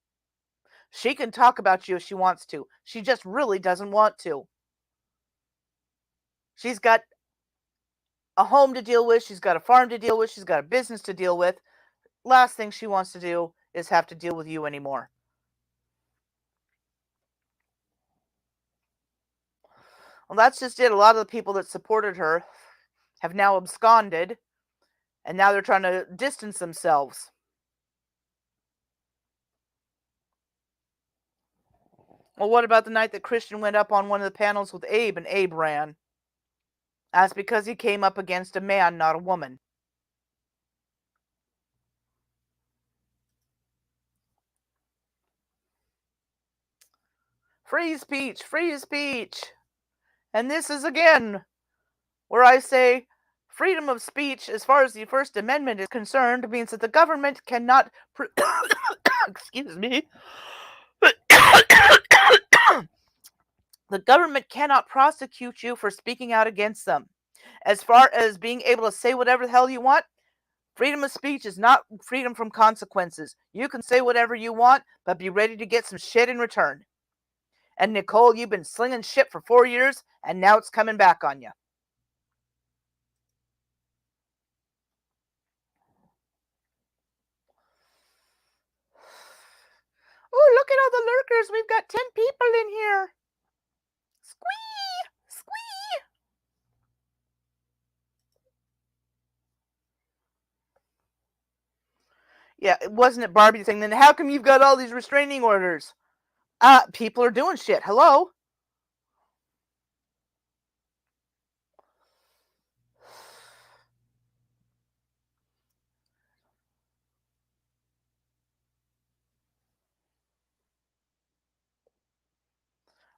She can talk about you if she wants to. She just really doesn't want to. She's got a home to deal with. She's got a farm to deal with. She's got a business to deal with. Last thing she wants to do is have to deal with you anymore. Well, that's just it. A lot of the people that supported her have now absconded, and now they're trying to distance themselves. Well, what about the night that Christian went up on one of the panels with Abe and Abe ran? That's because he came up against a man, not a woman. Free speech, free speech. And this is again where I say freedom of speech, as far as the First Amendment is concerned, means that the government cannot. Excuse me. The government cannot prosecute you for speaking out against them. As far as being able to say whatever the hell you want, freedom of speech is not freedom from consequences. You can say whatever you want, but be ready to get some shit in return. And Nicole, you've been slinging shit for 4 years, and now it's coming back on you. Oh, look at all the lurkers. We've got 10 people in here. Squee! Squee! Yeah, wasn't it Barbie thing? Then how come you've got all these restraining orders? People are doing shit. Hello?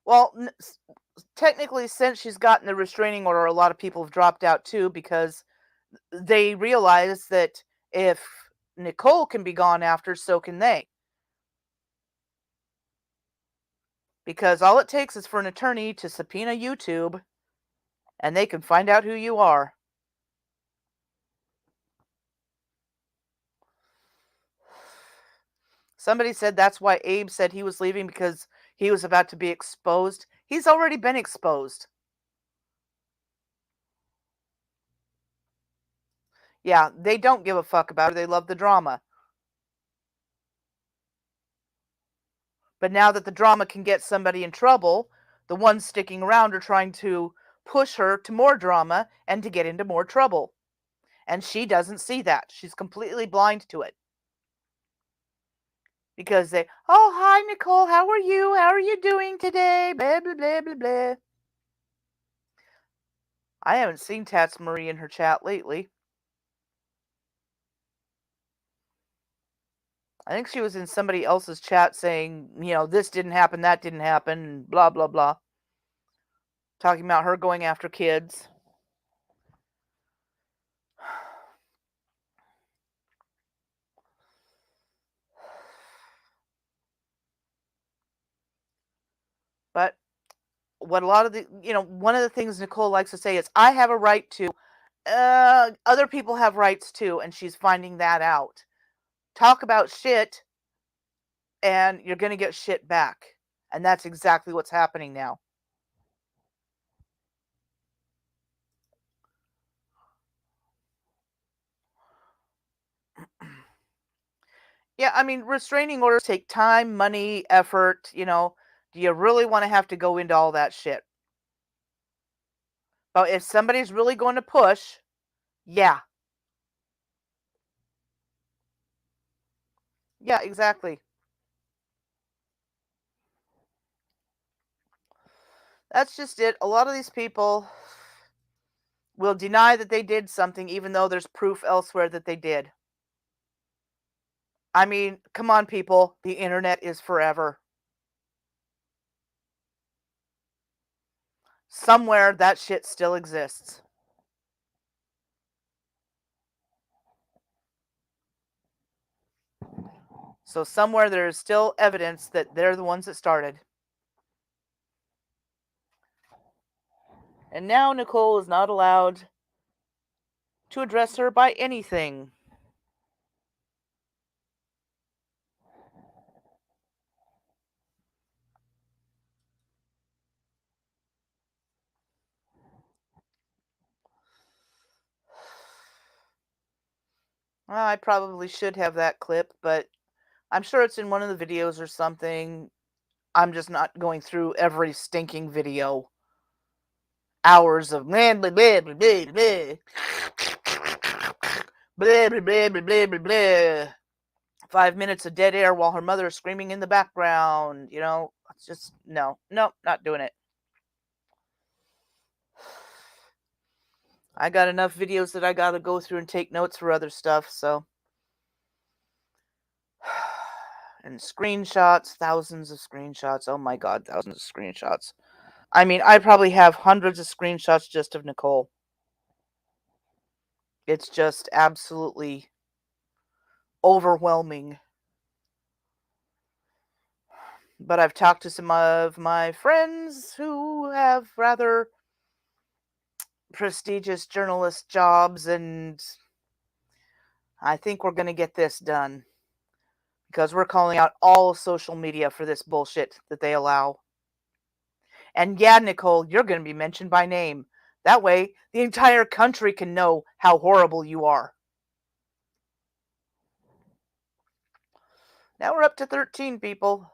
Well, technically, since she's gotten the restraining order, a lot of people have dropped out too because they realize that if Nicole can be gone after, so can they. Because all it takes is for an attorney to subpoena YouTube, and they can find out who you are. Somebody said that's why Abe said he was leaving, because he was about to be exposed. He's already been exposed. Yeah, they don't give a fuck about her. They love the drama. But now that the drama can get somebody in trouble, the ones sticking around are trying to push her to more drama and to get into more trouble. And she doesn't see that. She's completely blind to it. Because oh, hi, Nicole, how are you? How are you doing today? Blah, blah, blah, blah, blah. I haven't seen Tats Marie in her chat lately. I think she was in somebody else's chat saying, this didn't happen, that didn't happen, blah, blah, blah. Talking about her going after kids. But what a lot of the, one of the things Nicole likes to say is, I have a right to, other people have rights too, and she's finding that out. Talk about shit, and you're going to get shit back. And that's exactly what's happening now. Yeah, I mean, restraining orders take time, money, effort, Do you really want to have to go into all that shit? But if somebody's really going to push, yeah. Yeah, exactly. That's just it. A lot of these people will deny that they did something even though there's proof elsewhere that they did. I mean, come on, people. The internet is forever. Somewhere that shit still exists. So somewhere there is still evidence that they're the ones that started. And now Nicole is not allowed to address her by anything. Well, I probably should have that clip, but I'm sure it's in one of the videos or something. I'm just not going through every stinking video. Hours of blah, blah, blah, blah, blah, blah. Blah, blah, blah, blah, blah, blah, blah. 5 minutes of dead air while her mother is screaming in the background. It's just, no, not doing it. I got enough videos that I got to go through and take notes for other stuff, so. And screenshots, thousands of screenshots. Oh my God, thousands of screenshots. I mean, I probably have hundreds of screenshots just of Nicole. It's just absolutely overwhelming. But I've talked to some of my friends who have rather prestigious journalist jobs, and I think we're going to get this done. Because we're calling out all of social media for this bullshit that they allow. And yeah, Nicole, you're going to be mentioned by name. That way, the entire country can know how horrible you are. Now we're up to 13 people.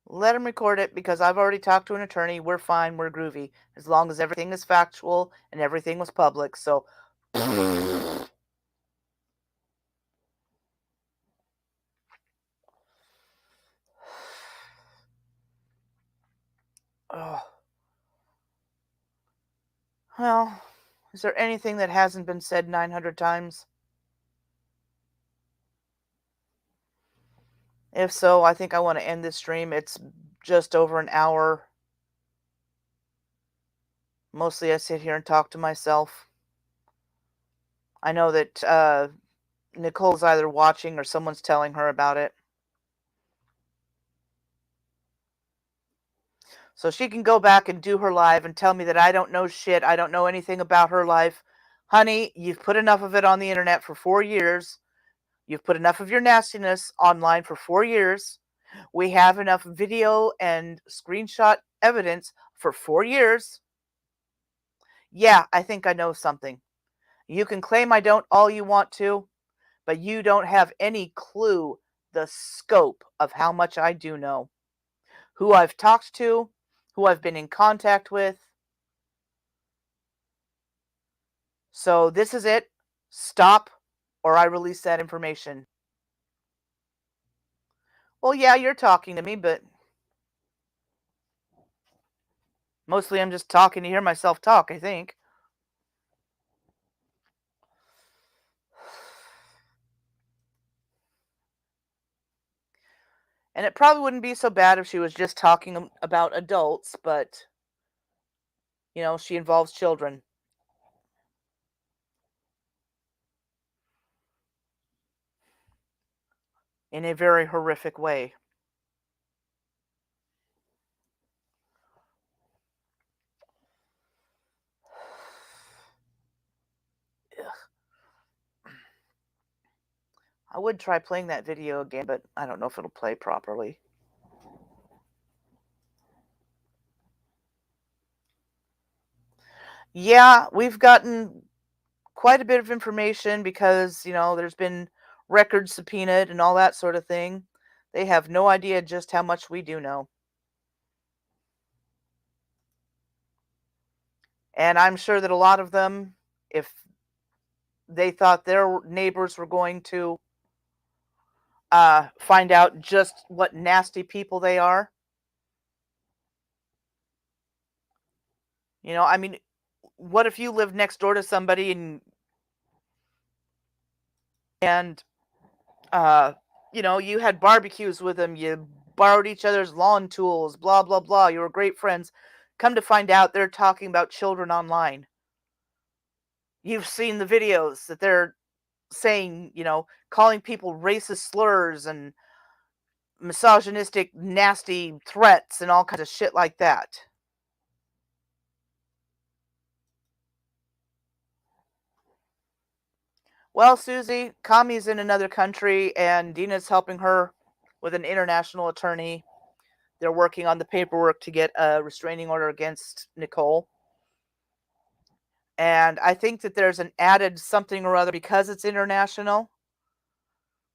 Let them record it because I've already talked to an attorney. We're fine. We're groovy. As long as everything is factual and everything was public. So. Oh. Well, is there anything that hasn't been said 900 times? If so, I think I want to end this stream. It's just over an hour. Mostly I sit here and talk to myself. I know that Nicole's either watching or someone's telling her about it. So she can go back and do her live and tell me that I don't know shit. I don't know anything about her life. Honey, you've put enough of it on the internet for 4 years. You've put enough of your nastiness online for 4 years. We have enough video and screenshot evidence for 4 years. Yeah, I think I know something. You can claim I don't all you want to, But you don't have any clue the scope of how much I do know. Who I've talked to, who I've been in contact with. So this is it. Stop, or I release that information. Well, yeah, you're talking to me, but mostly I'm just talking to hear myself talk, I think. And it probably wouldn't be so bad if she was just talking about adults, but, she involves children in a very horrific way. I would try playing that video again, but I don't know if it'll play properly. Yeah, we've gotten quite a bit of information because, there's been records subpoenaed and all that sort of thing. They have no idea just how much we do know. And I'm sure that a lot of them, if they thought their neighbors were going to find out just what nasty people they are. I mean, what if you lived next door to somebody and you had barbecues with them, you borrowed each other's lawn tools, blah blah blah, you were great friends. Come to find out they're talking about children online. You've seen the videos that they're saying, calling people racist slurs and misogynistic, nasty threats and all kinds of shit like that. Well, Susie, Kami's in another country and Dina's helping her with an international attorney. They're working on the paperwork to get a restraining order against Nicole. And I think that there's an added something or other because it's international.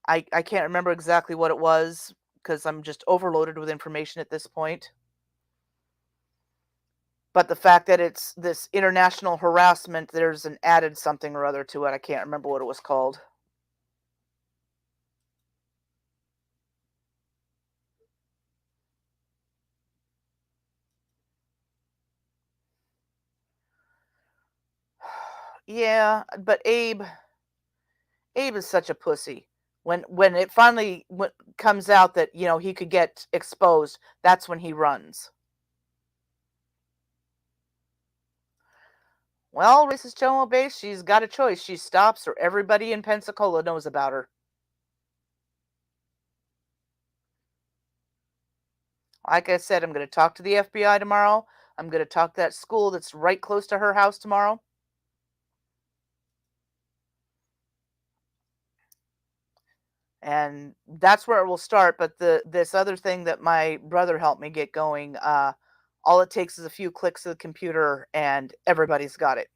I can't remember exactly what it was because I'm just overloaded with information at this point. But the fact that it's this international harassment, there's an added something or other to it. I can't remember what it was called. Yeah, but Abe is such a pussy. When it finally comes out that, he could get exposed, that's when he runs. Well, racist Chomo base, she's got a choice. She stops or everybody in Pensacola knows about her. Like I said, I'm going to talk to the FBI tomorrow. I'm going to talk to that school that's right close to her house tomorrow. And that's where it will start. But this other thing that my brother helped me get going, all it takes is a few clicks of the computer and everybody's got it.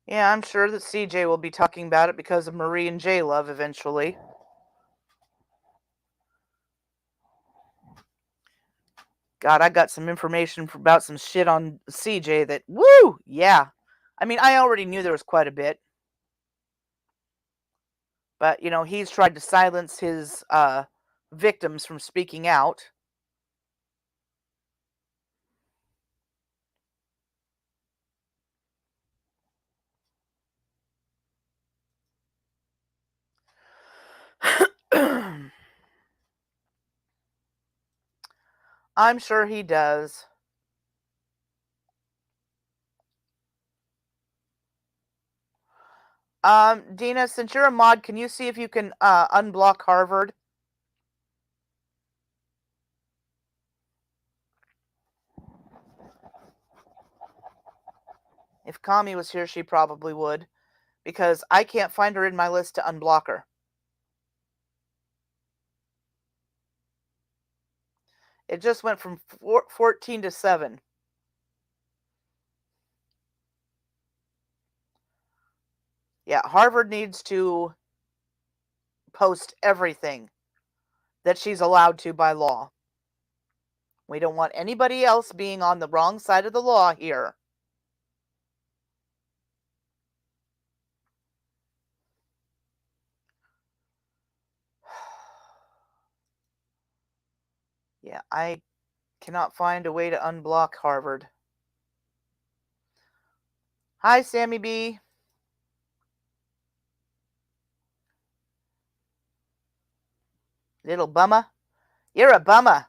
Yeah, I'm sure that CJ will be talking about it because of Marie and J Love eventually. God, I got some information about some shit on CJ that, woo, yeah. I mean, I already knew there was quite a bit. But, he's tried to silence his victims from speaking out. I'm sure he does. Dina, since you're a mod, can you see if you can unblock Harvard? If Kami was here, she probably would. because I can't find her in my list to unblock her. It just went from 14 to 7. Yeah, Harvard needs to post everything that she's allowed to by law. We don't want anybody else being on the wrong side of the law here. Yeah, I cannot find a way to unblock Harvard. Hi, Sammy B. Little bummer. You're a bummer.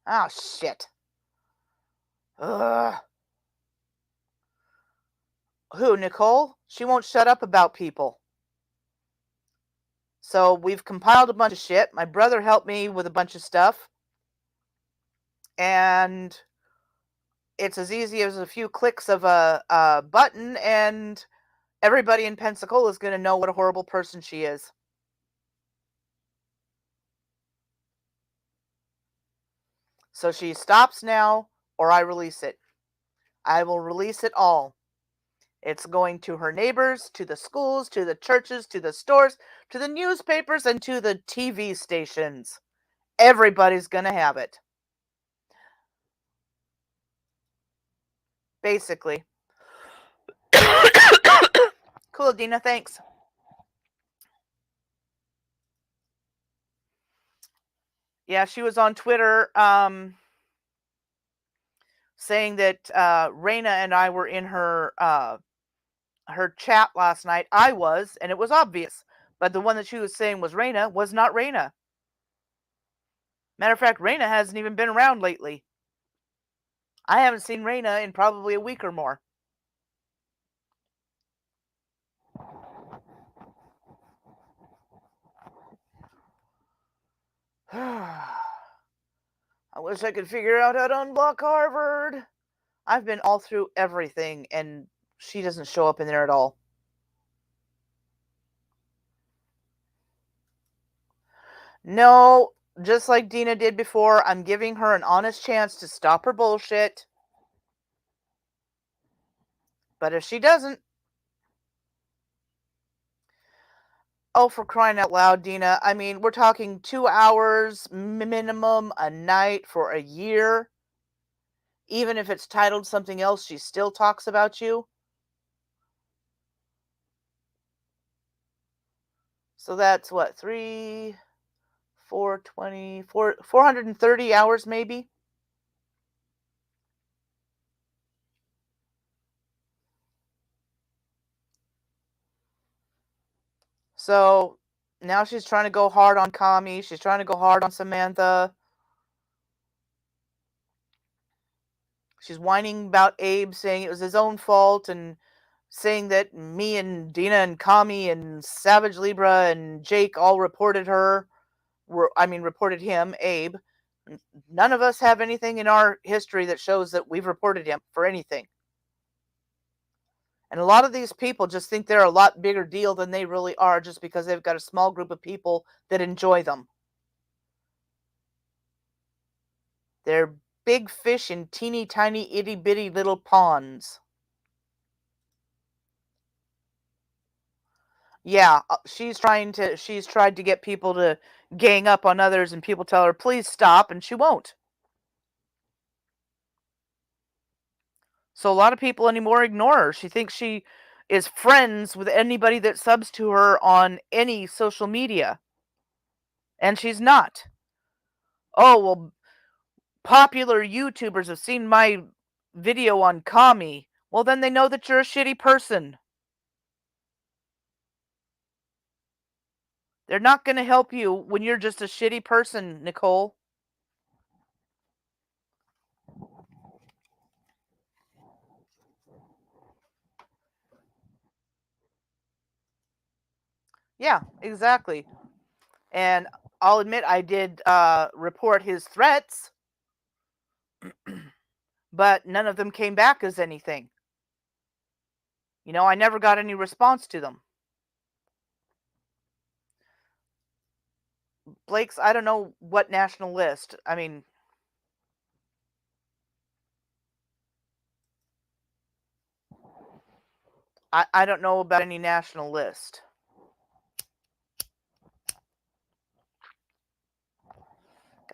Oh, shit. Ugh. Who, Nicole? She won't shut up about people. So we've compiled a bunch of shit. My brother helped me with a bunch of stuff. And it's as easy as a few clicks of a button, and everybody in Pensacola is going to know what a horrible person she is. So she stops now, or I release it. I will release it all. It's going to her neighbors, to the schools, to the churches, to the stores, to the newspapers, and to the TV stations. Everybody's going to have it. Basically. Cool, Dina, thanks. Yeah, she was on Twitter saying that Raina and I were in her chat last night. I was, and it was obvious. But the one that she was saying was Raina was not Raina. Matter of fact, Raina hasn't even been around lately. I haven't seen Raina in probably a week or more. I wish I could figure out how to unblock Harvard. I've been all through everything, and she doesn't show up in there at all. No, just like Dina did before, I'm giving her an honest chance to stop her bullshit. But if she doesn't... Oh, for crying out loud, Dina. I mean, we're talking 2 hours minimum a night for a year. Even if it's titled something else, she still talks about you. So that's what, 430 hours maybe? So now she's trying to go hard on Kami. She's trying to go hard on Samantha. She's whining about Abe, saying it was his own fault, and saying that me and Dina and Kami and Savage Libra and Jake all reported her. Reported him, Abe. None of us have anything in our history that shows that we've reported him for anything. And a lot of these people just think they're a lot bigger deal than they really are, just because they've got a small group of people that enjoy them. They're big fish in teeny tiny itty bitty little ponds. Yeah, she's tried to get people to gang up on others, and people tell her, please stop, and she won't. So a lot of people anymore ignore her. She thinks she is friends with anybody that subs to her on any social media. And she's not. Oh, well, popular YouTubers have seen my video on Kami. Well, then they know that you're a shitty person. They're not going to help you when you're just a shitty person, Nicole. Yeah, exactly. And I'll admit I did report his threats, but none of them came back as anything. I never got any response to them. Blake's, I don't know what national list. I mean, I don't know about any national list.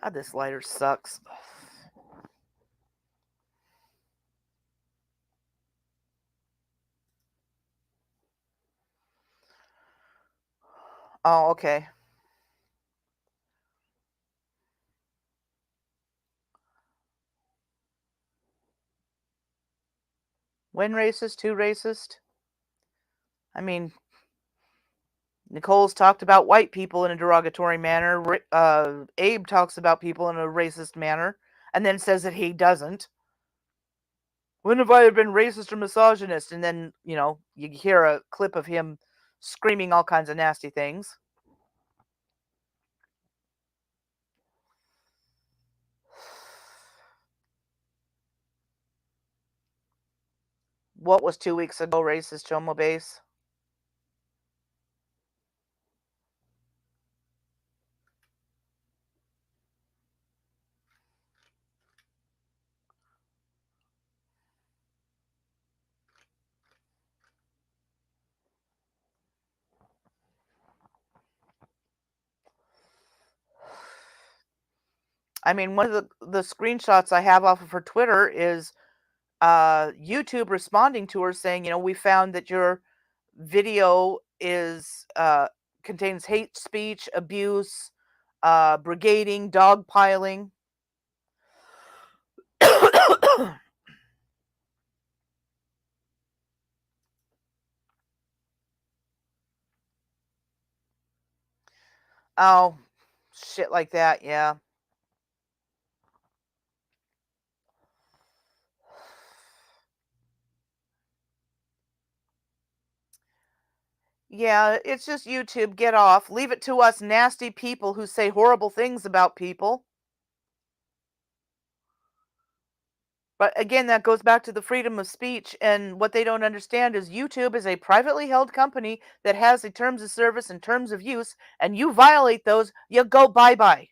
God, this lighter sucks. Oh, okay. When racist? Who racist? I mean, Nicole's talked about white people in a derogatory manner. Abe talks about people in a racist manner, and then says that he doesn't. When have I been racist or misogynist? And then, you hear a clip of him screaming all kinds of nasty things. What was 2 weeks ago racist homo base? I mean, one of the screenshots I have off of her Twitter is YouTube responding to her saying, we found that your video is contains hate speech, abuse, brigading, dogpiling. Oh, shit like that, yeah. Yeah, it's just YouTube. Get off. Leave it to us nasty people who say horrible things about people. But again, that goes back to the freedom of speech, and what they don't understand is YouTube is a privately held company that has the terms of service and terms of use, and you violate those, you go bye-bye.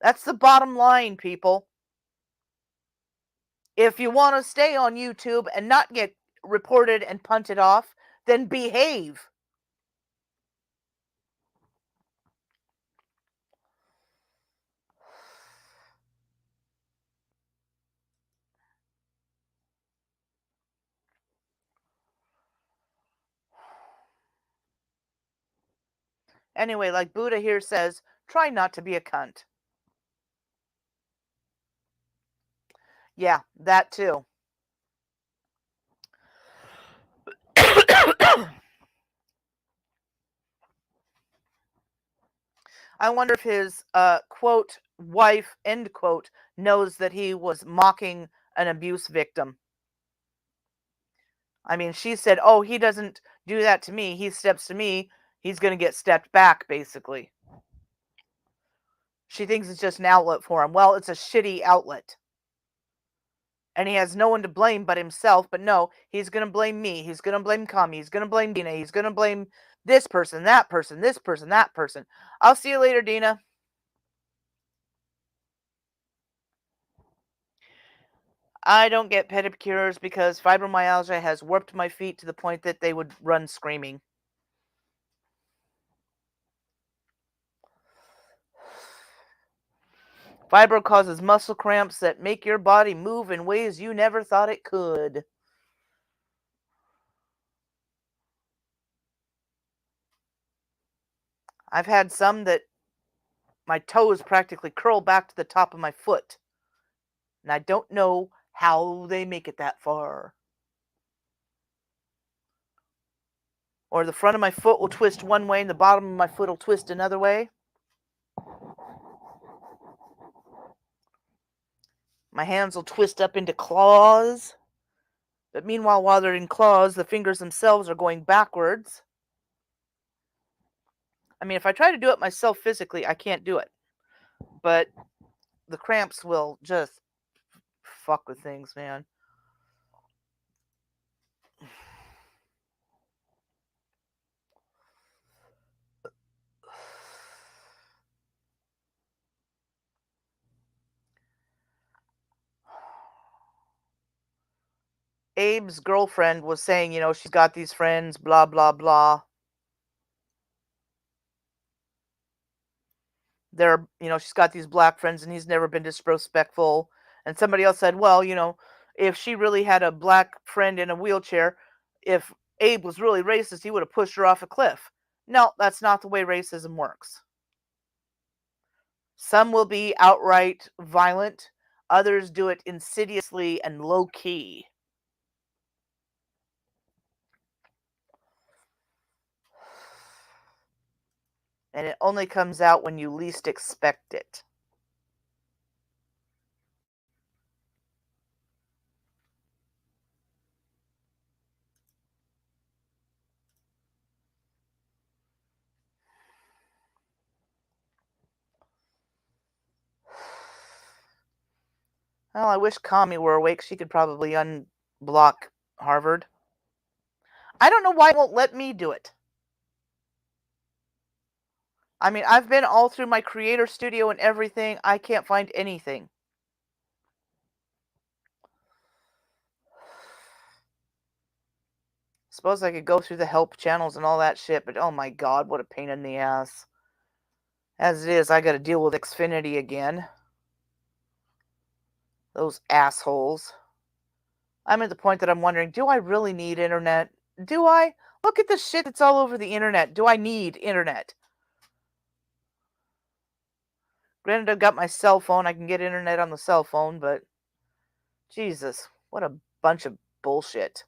That's the bottom line, people. If you want to stay on YouTube and not get reported and punted off, then behave. Anyway, like Buddha here says, try not to be a cunt. Yeah, that too. I wonder if his quote wife end quote knows that he was mocking an abuse victim. I mean, she said, "Oh, he doesn't do that to me. He steps to me. He's going to get stepped back." Basically, she thinks it's just an outlet for him. Well, it's a shitty outlet, and he has no one to blame but himself. But no, he's going to blame me. He's going to blame Kami. He's going to blame Dina. He's going to blame this person, that person, this person, that person. I'll see you later, Dina. I don't get pedicures because fibromyalgia has warped my feet to the point that they would run screaming. Fibro causes muscle cramps that make your body move in ways you never thought it could. I've had some that my toes practically curl back to the top of my foot. And I don't know how they make it that far. Or the front of my foot will twist one way and the bottom of my foot will twist another way. My hands will twist up into claws. But meanwhile, while they're in claws, the fingers themselves are going backwards. I mean, if I try to do it myself physically, I can't do it. But the cramps will just fuck with things, man. Abe's girlfriend was saying, she's got these friends, blah, blah, blah. She's got these black friends and he's never been disrespectful. And somebody else said, well, if she really had a black friend in a wheelchair, if Abe was really racist, he would have pushed her off a cliff. No, that's not the way racism works. Some will be outright violent, others do it insidiously and low key. And it only comes out when you least expect it. Well, I wish Kami were awake. She could probably unblock Harvard. I don't know why it won't let me do it. I mean, I've been all through my creator studio and everything. I can't find anything. Suppose I could go through the help channels and all that shit, but oh my god, what a pain in the ass. As it is, I gotta deal with Xfinity again. Those assholes. I'm at the point that I'm wondering, do I really need internet? Do I? Look at the shit that's all over the internet. Do I need internet? Granted, I've got my cell phone. I can get internet on the cell phone, but Jesus, what a bunch of bullshit.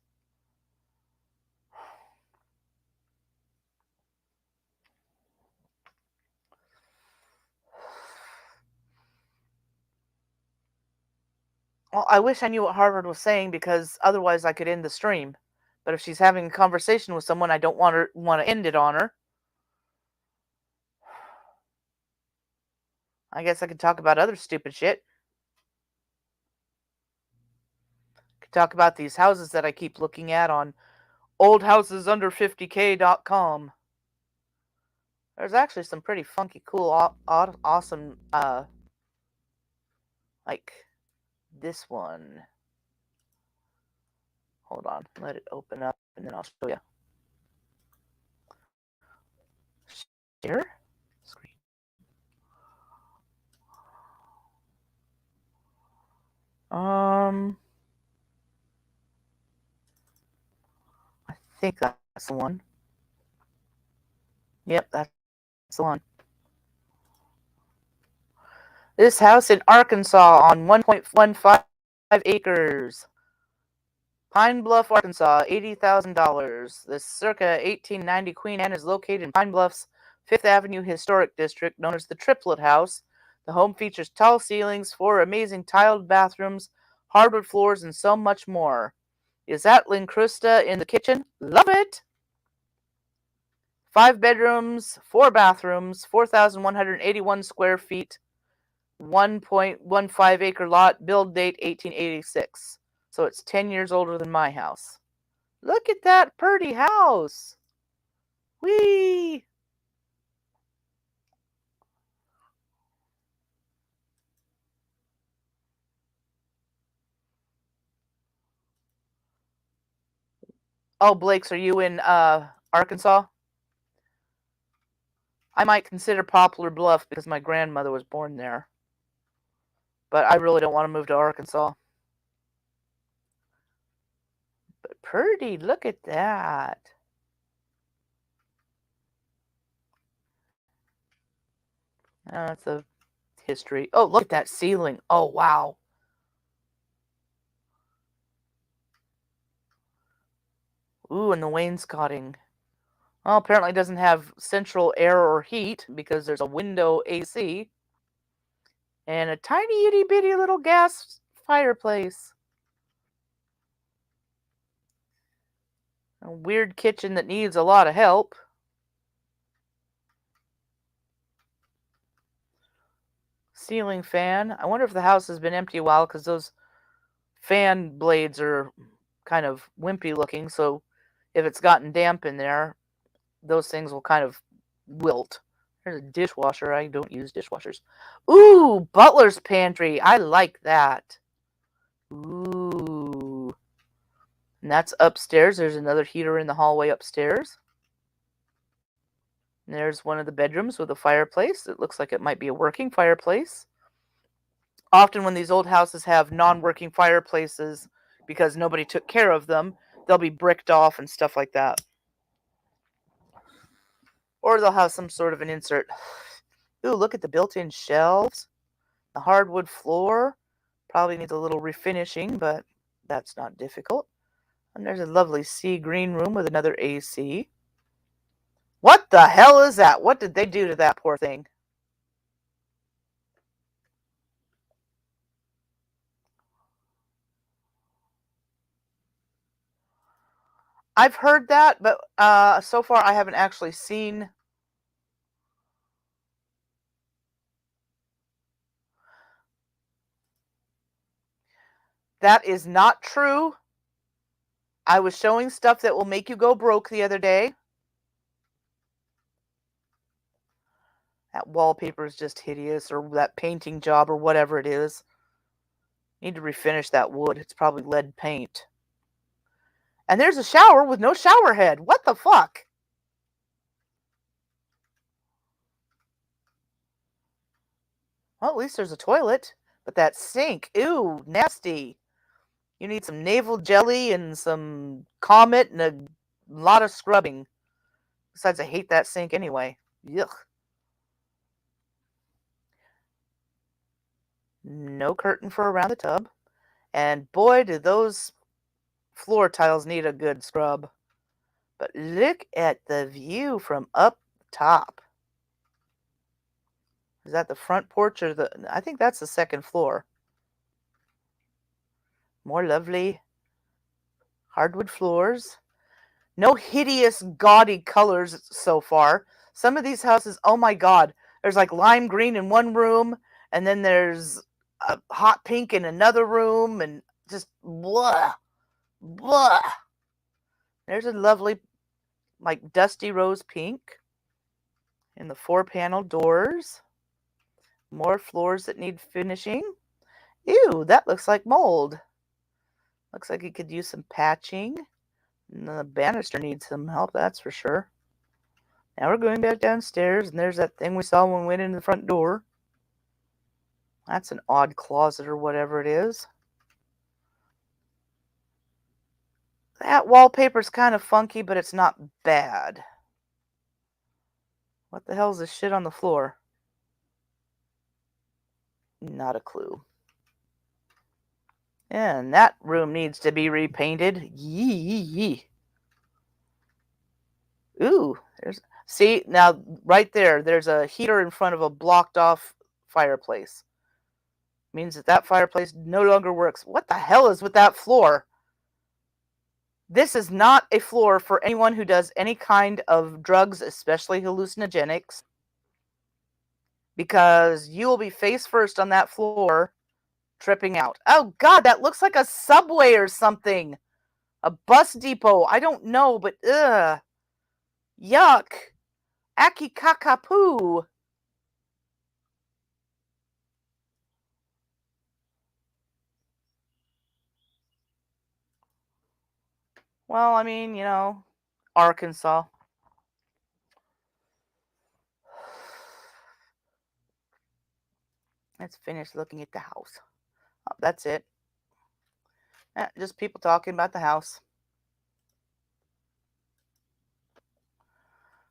Well, I wish I knew what Harvard was saying because otherwise I could end the stream. But if she's having a conversation with someone, I don't want to end it on her. I guess I could talk about other stupid shit. Could talk about these houses that I keep looking at on oldhousesunderfiftyk.com. There's actually some pretty funky, cool, awesome, like this one. Hold on, let it open up, and then I'll show you. Share screen. I think that's the one. Yep, that's the one. This house in Arkansas on 1.15 acres. Pine Bluff, Arkansas, $80,000. This circa 1890 Queen Anne is located in Pine Bluff's Fifth Avenue Historic District, known as the Triplet House. The home features tall ceilings, 4 amazing tiled bathrooms, hardwood floors, and so much more. Is that Lincrusta in the kitchen? Love it! 5 bedrooms, 4 bathrooms, 4,181 square feet, 1.15 acre lot, build date 1886. So it's 10 years older than my house. Look at that pretty house. Whee! Oh, Blake's, are you in Arkansas? I might consider Poplar Bluff because my grandmother was born there. But I really don't want to move to Arkansas. But pretty, look at that. That's a history. Oh, look at that ceiling. Oh, wow. Ooh, and the wainscoting. Well, apparently it doesn't have central air or heat because there's a window AC. And a tiny itty bitty little gas fireplace. A weird kitchen that needs a lot of help. ceiling fan. I wonder if the house has been empty a while because those fan blades are kind of wimpy looking. So if it's gotten damp in there, those things will kind of wilt. There's a dishwasher. I don't use dishwashers. Ooh, butler's pantry. I like that. Ooh. And that's upstairs. There's another heater in the hallway upstairs. And there's one of the bedrooms with a fireplace. It looks like it might be a working fireplace. Often when these old houses have non-working fireplaces because nobody took care of them, they'll be bricked off and stuff like that. Or they'll have some sort of an insert. Ooh, look at the built-in shelves. The hardwood floor probably needs a little refinishing, but that's not difficult. And there's a lovely sea green room with another AC. What the hell is that? What did they do to that poor thing? I've heard that, but so far I haven't actually seen. That is not true. I was showing stuff that will make you go broke the other day. That wallpaper is just hideous, or that painting job, or whatever it is. Need to refinish that wood. It's probably lead paint. And there's a shower with no shower head. What the fuck? Well, at least there's a toilet. But that sink, ew, nasty. You need some navel jelly and some Comet and a lot of scrubbing. Besides, I hate that sink anyway. Yuck. No curtain for around the tub. And boy, do those floor tiles need a good scrub. But look at the view from up top. Is that the front porch or the... I think that's the second floor. More lovely hardwood floors. No hideous, gaudy colors so far. Some of these houses, oh my god. There's like lime green in one room, and then there's a hot pink in another room, and just blah, blah. There's a lovely, like, dusty rose pink in the 4-panel doors. More floors that need finishing. Ew, that looks like mold. Looks like it could use some patching. And the banister needs some help, that's for sure. Now we're going back downstairs, and there's that thing we saw when we went in the front door. That's an odd closet or whatever it is. That wallpaper's kind of funky, but it's not bad. What the hell is this shit on the floor? Not a clue. And that room needs to be repainted. Yee. Ooh, see, now right there's a heater in front of a blocked off fireplace. Means that fireplace no longer works. What the hell is with that floor? This is not a floor for anyone who does any kind of drugs, especially hallucinogenics, because you will be face first on that floor, tripping out. Oh god, that looks like a subway or something. A bus depot. I don't know, but ugh. Yuck. Aki kakapoo. Well, I mean, Arkansas. Let's finish looking at the house. Oh, that's it. Just people talking about the house.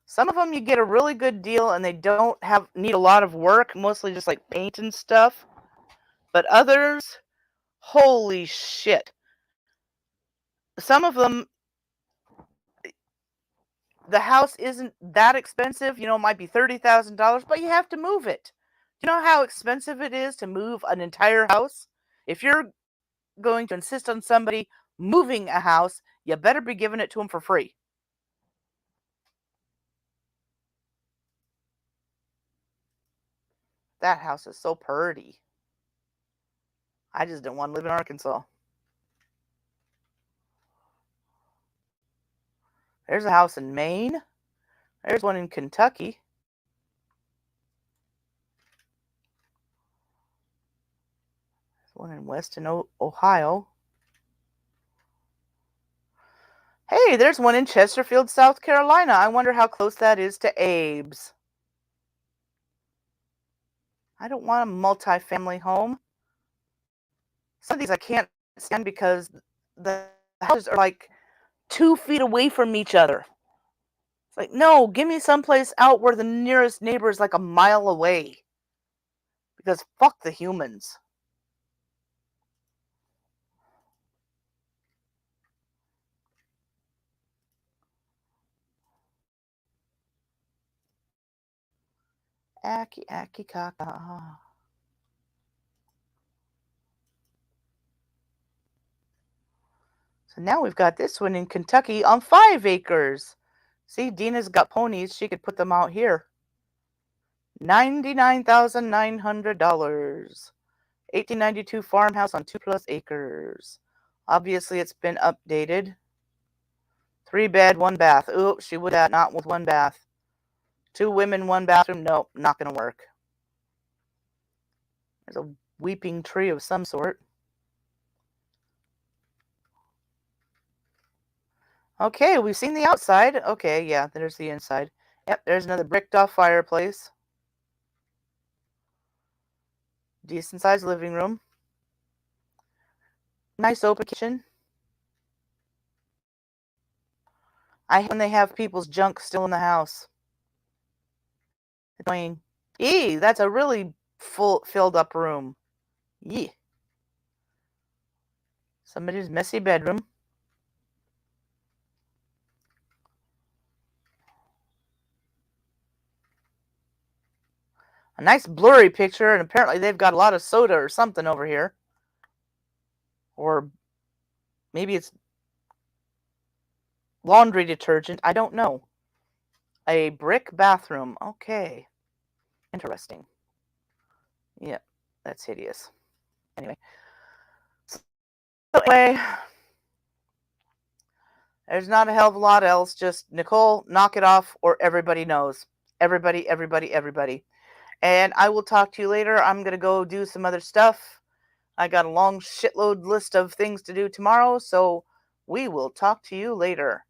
Some of them you get a really good deal and they don't need a lot of work, mostly just like paint and stuff. But others, holy shit. Some of them, the house isn't that expensive. It might be $30,000, but you have to move it. Do you know how expensive it is to move an entire house? If you're going to insist on somebody moving a house, you better be giving it to them for free. That house is so pretty. I just didn't want to live in Arkansas. There's a house in Maine. There's one in Kentucky. There's one in Weston, Ohio. Hey, there's one in Chesterfield, South Carolina. I wonder how close that is to Abe's. I don't want a multi-family home. Some of these I can't stand because the houses are like 2 feet away from each other. It's like, no, give me someplace out where the nearest neighbor is like a mile away. Because fuck the humans. Aki, aki, kaka. So now we've got this one in Kentucky on 5 acres. See, Dina's got ponies. She could put them out here. $99,900. 1892 farmhouse on 2+ acres. Obviously, it's been updated. 3 bed, 1 bath. Oops, she would have not with 1 bath. 2 women, 1 bathroom. Nope, not going to work. There's a weeping tree of some sort. Okay, we've seen the outside. Okay, yeah, there's the inside. Yep, there's another bricked off fireplace. Decent sized living room. Nice open kitchen. I hate when they have people's junk still in the house. Annoying. Eee, that's a really filled up room. Yee. Somebody's messy bedroom. A nice blurry picture, and apparently they've got a lot of soda or something over here. Or maybe it's laundry detergent. I don't know. A brick bathroom. Okay. Interesting. Yeah, that's hideous. Anyway. So anyway, there's not a hell of a lot else. Just Nicole, knock it off, or everybody knows. Everybody, everybody, everybody. And I will talk to you later. I'm going to go do some other stuff. I got a long shitload list of things to do tomorrow, so we will talk to you later.